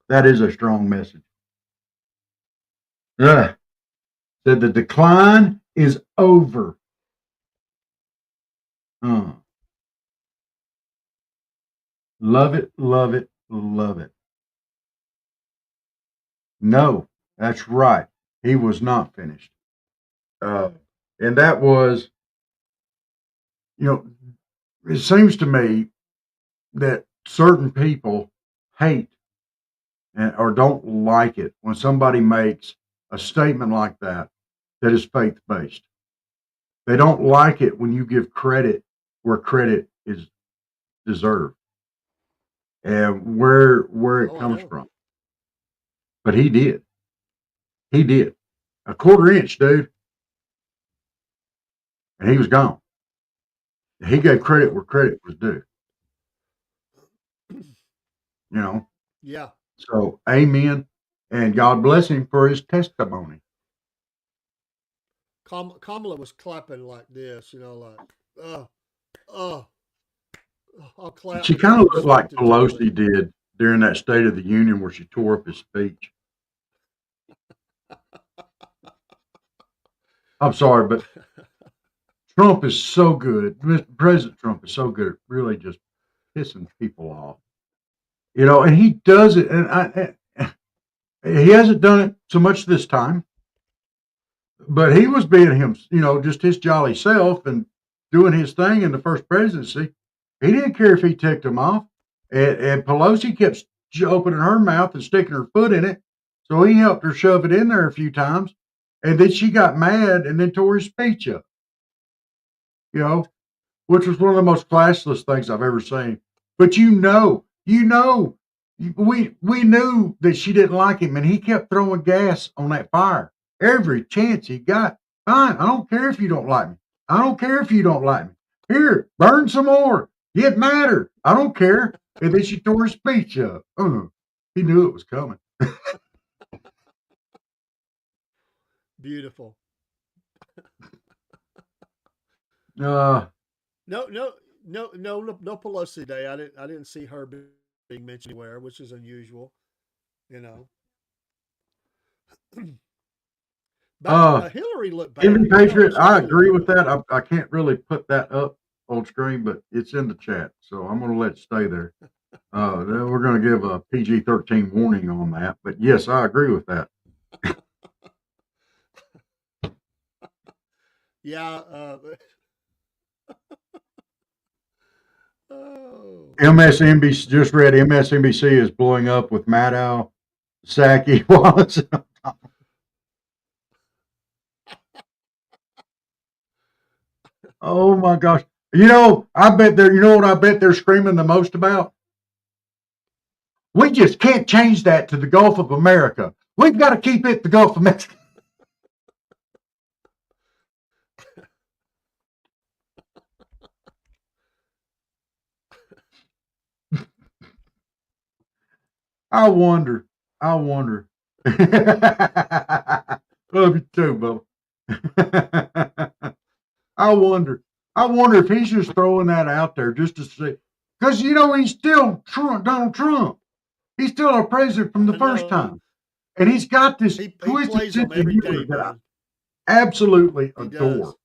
that is a strong message. Said the decline is over. Uh, love it, love it, love it. No, that's right. He was not finished. Uh, and that was, you know, it seems to me that certain people hate or don't like it when somebody makes a statement like that is faith based. They don't like it when you give credit where credit is deserved and where it Oh, I comes know. from. But he did. He did. A quarter inch, dude, and he was gone. He gave I credit know. where credit was due. You know. Yeah. So, amen. And God bless him for his testimony. Kamala was clapping like this, like, uh, uh, I'll clap She because kind of I'm looked like expected to, but Pelosi did during that State of the Union where she tore up his speech. I'm sorry, but Trump is so good. President Trump is so good at really just pissing people off. And he does it, and he hasn't done it so much this time, but he was being him, just his jolly self and doing his thing in the first presidency. He didn't care if he ticked him off. And Pelosi kept opening her mouth and sticking her foot in it. So he helped her shove it in there a few times. And then she got mad and then tore his speech up, which was one of the most classless things I've ever seen. But we knew that she didn't like him, and he kept throwing gas on that fire every chance he got. Fine, I don't care if you don't like me. I don't care if you don't like me. Here, burn some more. Get madder. I don't care. And then she tore his speech up. He knew it was coming. Beautiful. Uh, No Pelosi Day. I didn't see her being mentioned anywhere, which is unusual. But Hillary looked bad. Even Patriot, I agree with that. I can't really put that up on screen, but it's in the chat, so I'm going to let it stay there. Then we're going to give a PG-13 warning on that, but yes, I agree with that. Yeah. MSNBC, just read MSNBC is blowing up with Maddow, Psaki, Wallace. Oh my gosh. I bet what I bet they're screaming the most about? We just can't change that to the Gulf of America. We've got to keep it the Gulf of Mexico. I wonder. Love you too, Bubba. I wonder if he's just throwing that out there just to see. Because, he's still Donald Trump. He's still our president from the first time. And he's got this twisted sense of humor that I absolutely adore.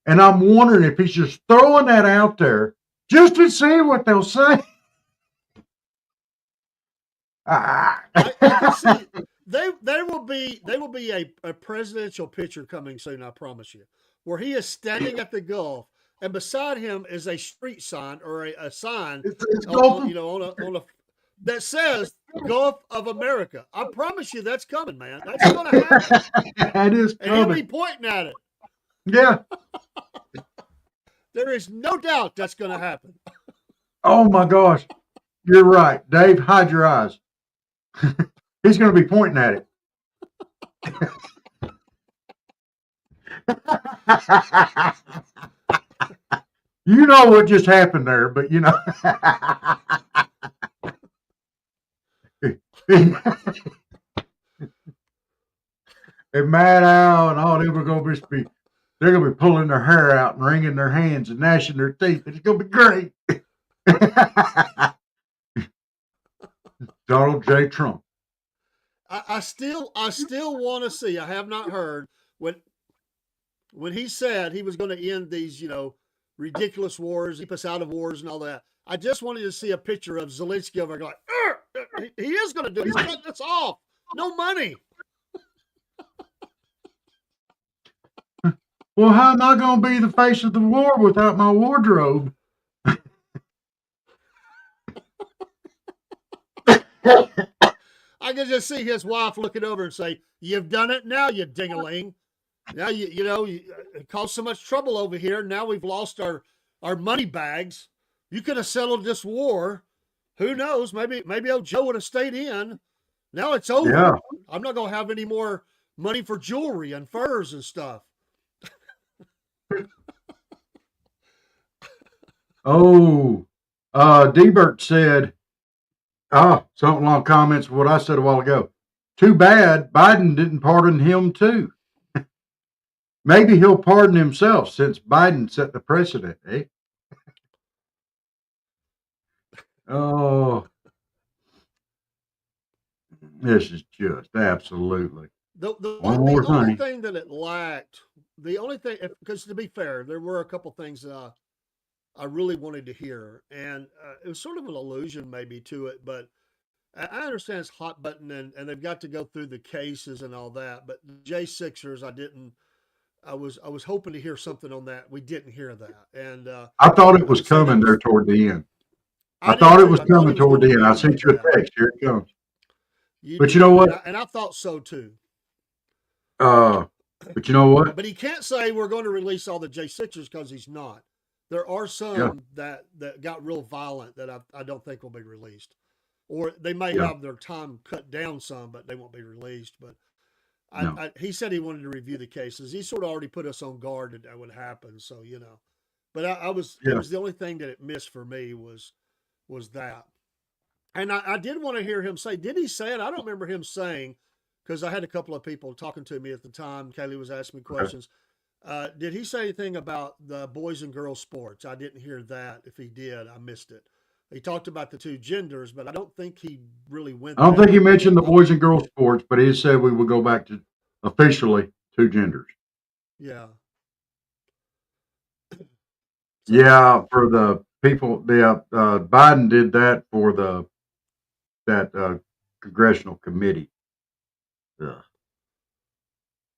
And I'm wondering if he's just throwing that out there just to see what they'll say. I can see there will be a presidential picture coming soon, I promise you, where he is standing at the Gulf, and beside him is a street sign or a sign on a that says Gulf of America. I promise you that's coming, man. That's going to happen. That is coming. And he'll be pointing at it. Yeah. There is no doubt that's going to happen. Oh my gosh. You're right. Dave, hide your eyes. He's going to be pointing at it. You know what just happened there, but and Matt Al and all them are going to be, they're going to be pulling their hair out and wringing their hands and gnashing their teeth. It's going to be great. Donald J. Trump. I still want to see. I have not heard when he said he was going to end these, ridiculous wars, keep us out of wars and all that. I just wanted to see a picture of Zelensky over going, he is going to do it. He's cutting us off. No money. Well, how am I going to be the face of the war without my wardrobe? I can just see his wife looking over and say, "You've done it now, you ding-a-ling. Now it caused so much trouble over here. Now we've lost our money bags. You could have settled this war. Who knows? Maybe old Joe would have stayed in. Now it's over. Yeah. I'm not going to have any more money for jewelry and furs and stuff." Debert said, something along comments with what I said a while ago. Too bad Biden didn't pardon him too. Maybe he'll pardon himself since Biden set the precedent, eh? Oh. This is just absolutely. The One the more only thing. thing that it lacked, the only thing, because to be fair, there were a couple things that I really wanted to hear, and it was sort of an allusion maybe to it, but I understand it's hot button and they've got to go through the cases and all that. But the J Sixers, I didn't. I was hoping to hear something on that. We didn't hear that, and I thought it was he said that coming there was. toward the end. I I did thought it too. was I thought he coming was going toward to the end. I lead with sent you a that. text. Here it comes. You But you know did, and what? I thought so too. Uh, but you know what? But he can't say we're going to release all the J Sixers because he's not. There are Yeah, some that got real violent that I don't think will be released, or they may yeah, have their time cut down some, but they won't be released. But no, he said he wanted to review the cases. He sort of already put us on guard that would happen. So but I was it yeah. was the only thing that it missed for me was that. And I did want to hear him say, did he say it? I don't remember him saying, because I had a couple of people talking to me at the time. Kaylee was asking me Okay. questions. Did he say anything about the boys and girls sports? I didn't hear that. If he did, I missed it. He talked about the two genders, but I don't think he really I went don't think there. he mentioned the Uh, boys and girls sports, but he said we would go back to officially two genders. yeah. So Yeah, for the people, Biden did that for that congressional committee.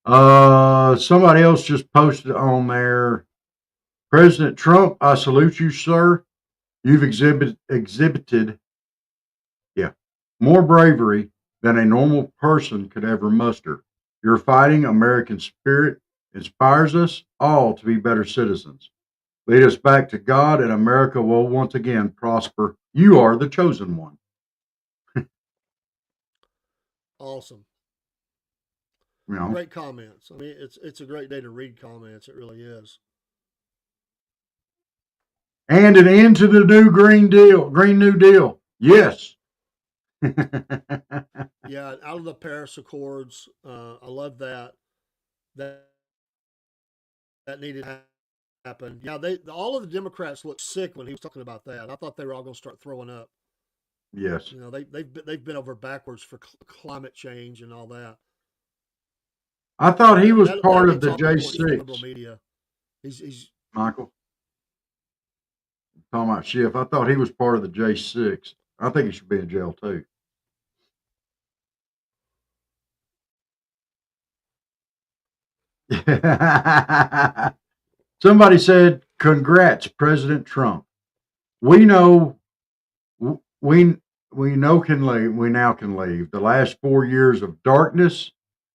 Ugh. Somebody else just posted on there. President Trump, I salute you, sir. You've exhibited, yeah, more bravery than a normal person could ever muster. Your fighting American spirit inspires us all to be better citizens. Lead us back to God, and America will once again prosper. You are the chosen one. awesome. You know, Great comments. I mean, it's a great day to read comments. It really is. and an end to the new Green New Deal. Yes. Yeah, out of the Paris Accords. I love that. That that needed to happen. Yeah, they all of the Democrats looked sick when he was talking about that. I thought they were all going to start throwing up. Yes. They've been over backwards for climate change and all that. I thought he was That'll part be of the talking points for liberal J6, media. He's Michael. Talking about Schiff. I thought he was part of the J6. I think he should be in jail too. Somebody said, "Congrats, President Trump. We know we we know can leave. We now can leave. The last 4 years of darkness,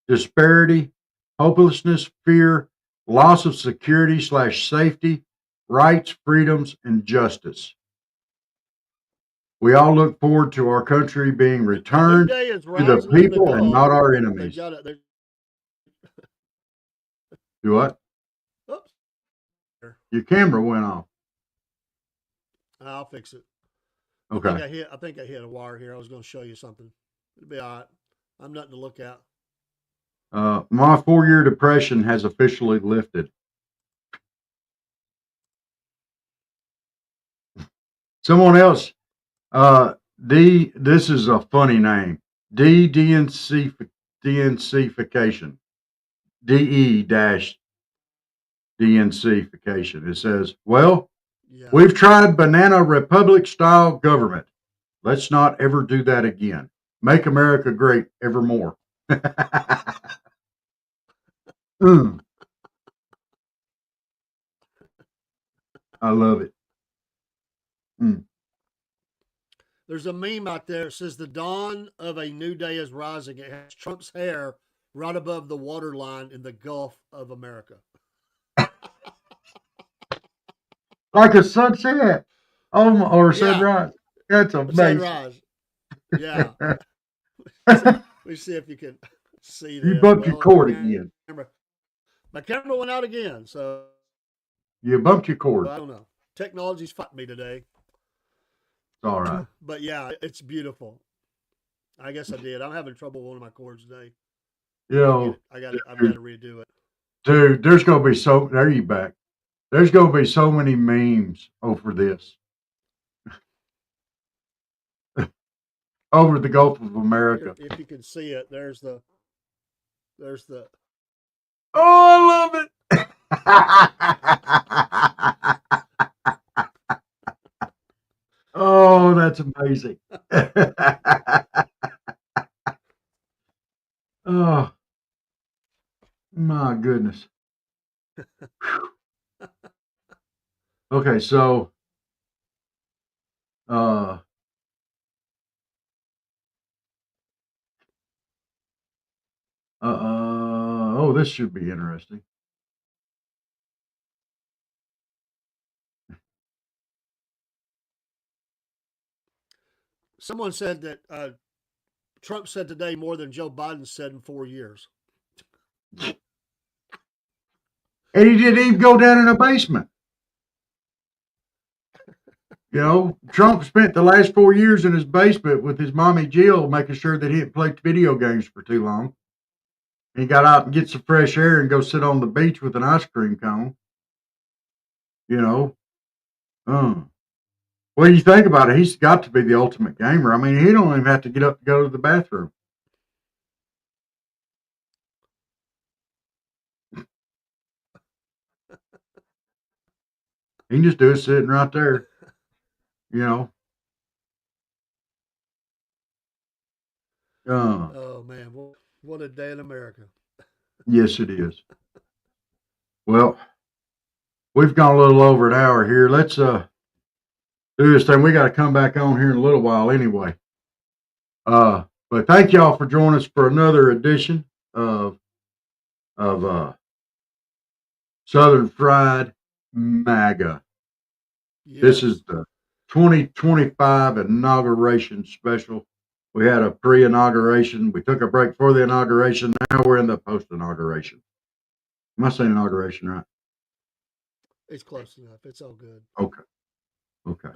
disparity, hopelessness, fear, loss of security slash safety, rights, freedoms, and justice. We all look forward to our country being a new returned day is to the rising in the people and Gulf. not our They've enemies." got it. Do what? Oops, Your camera went off. I'll fix it. Okay. I think I hit a wire here. I was going to show you something. It'll be all right. I'm nothing to look at. My 4 year depression has officially lifted. Someone else, this is a funny name. DNCification. DE dash DNCification. It says, well, Yeah. we've tried banana republic style government. Let's not ever do that again. Make America great evermore. Mm, I love it. Mm. There's a meme out there that says the dawn of a new day is rising. It has Trump's hair right above the waterline in the Gulf of America. Like a sunset. Oh, or Yeah, sunrise. That's amazing. sunrise. Yeah. Let me see if you can see You this. bumped your Well, cord again. my camera went out again, so You bumped your cord. I don't know. Technology's fighting me today. It's all right. But yeah, it's beautiful. I guess I did. I'm having trouble with one of my cords today. You I'll get know, it. I've got to redo it. dude, there's going to be there you back. There's going to be so many memes over this. over the Gulf of America. If you can see it, there's the. Oh, I love it. Oh, that's amazing. Oh, my goodness. Okay, so uh oh, this should be interesting. Someone said that Trump said today more than Joe Biden said in 4 years. And he didn't even go down in a basement. You know, Trump spent the last 4 years in his basement with his mommy Jill, making sure that he didn't play video games for too long. He got out and get some fresh air and go sit on the beach with an ice cream cone. You know, well, you think about it, he's got to be the ultimate gamer. I mean, he don't even have to get up to go to the bathroom. He can just do it sitting right there. You know. Oh man, what a day in America! Yes, it is. Well, we've gone a little over an hour here. Let's do this thing. We got to come back on here in a little while anyway. But thank y'all for joining us for another edition of Southern Fried MAGA. Yes. This is the 2025 inauguration special. We had a pre-inauguration. We took a break for the inauguration. Now we're in the post-inauguration. Am I saying inauguration right? It's close enough. It's all good. Okay.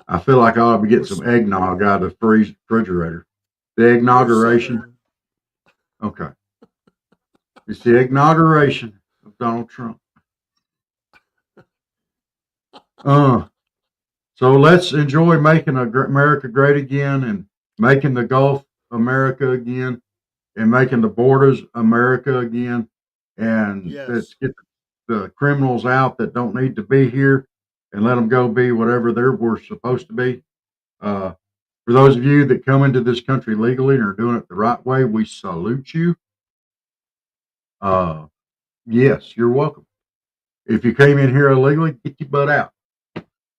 I feel like I ought to be getting some eggnog out of the refrigerator. The inauguration. Okay. It's the inauguration of Donald Trump. So let's enjoy making America great again and making the Gulf America again and making the borders America again. And let's get the criminals out that don't need to be here and let them go be whatever they were supposed to be. For those of you that come into this country legally and are doing it the right way, we salute you. Yes, you're welcome. If you came in here illegally, get your butt out.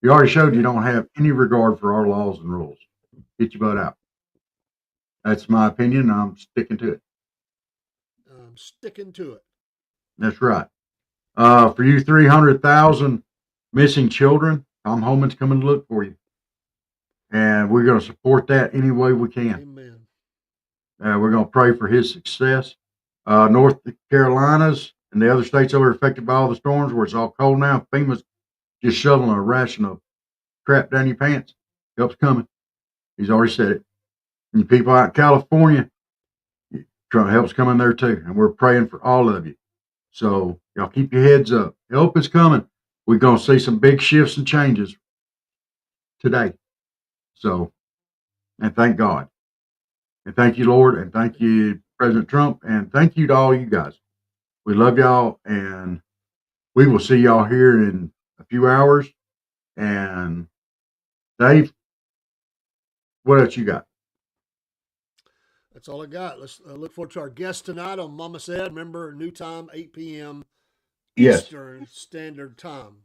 You already showed you don't have any regard for our laws and rules. Get your butt out. That's my opinion. I'm sticking to it. I'm sticking to it. That's right. For you 300,000 missing children, Tom Homan's coming to look for you. And we're going to support that any way we can. Amen. We're going to pray for his success. North Carolinas and the other states that were affected by all the storms where it's all cold now, FEMA's just shoveling a ration of crap down your pants. Help's coming. He's already said it. And you people out in California, help's coming there too. And we're praying for all of you. So y'all keep your heads up. Help is coming. We're going to see some big shifts and changes today. So, and thank God. And thank you, Lord. And thank you, President Trump. And thank you to all you guys. We love y'all. And we will see y'all here in a few hours. And Dave, what else you got? That's all I got. Let's look forward to our guest tonight on Mama Said. Remember, new time, 8 p.m. Eastern Standard Time.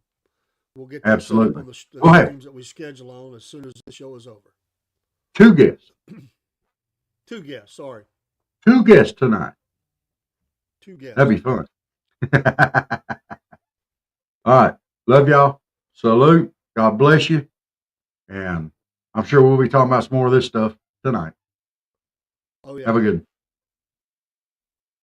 We'll get that set up on the streams that we schedule on as soon as the show is over. Two guests. Two guests, sorry. Two guests tonight. Two guests. That'd be fun. All right. Love y'all. Salute. God bless you. And I'm sure we'll be talking about some more of this stuff tonight. Oh, yeah. Have a good one.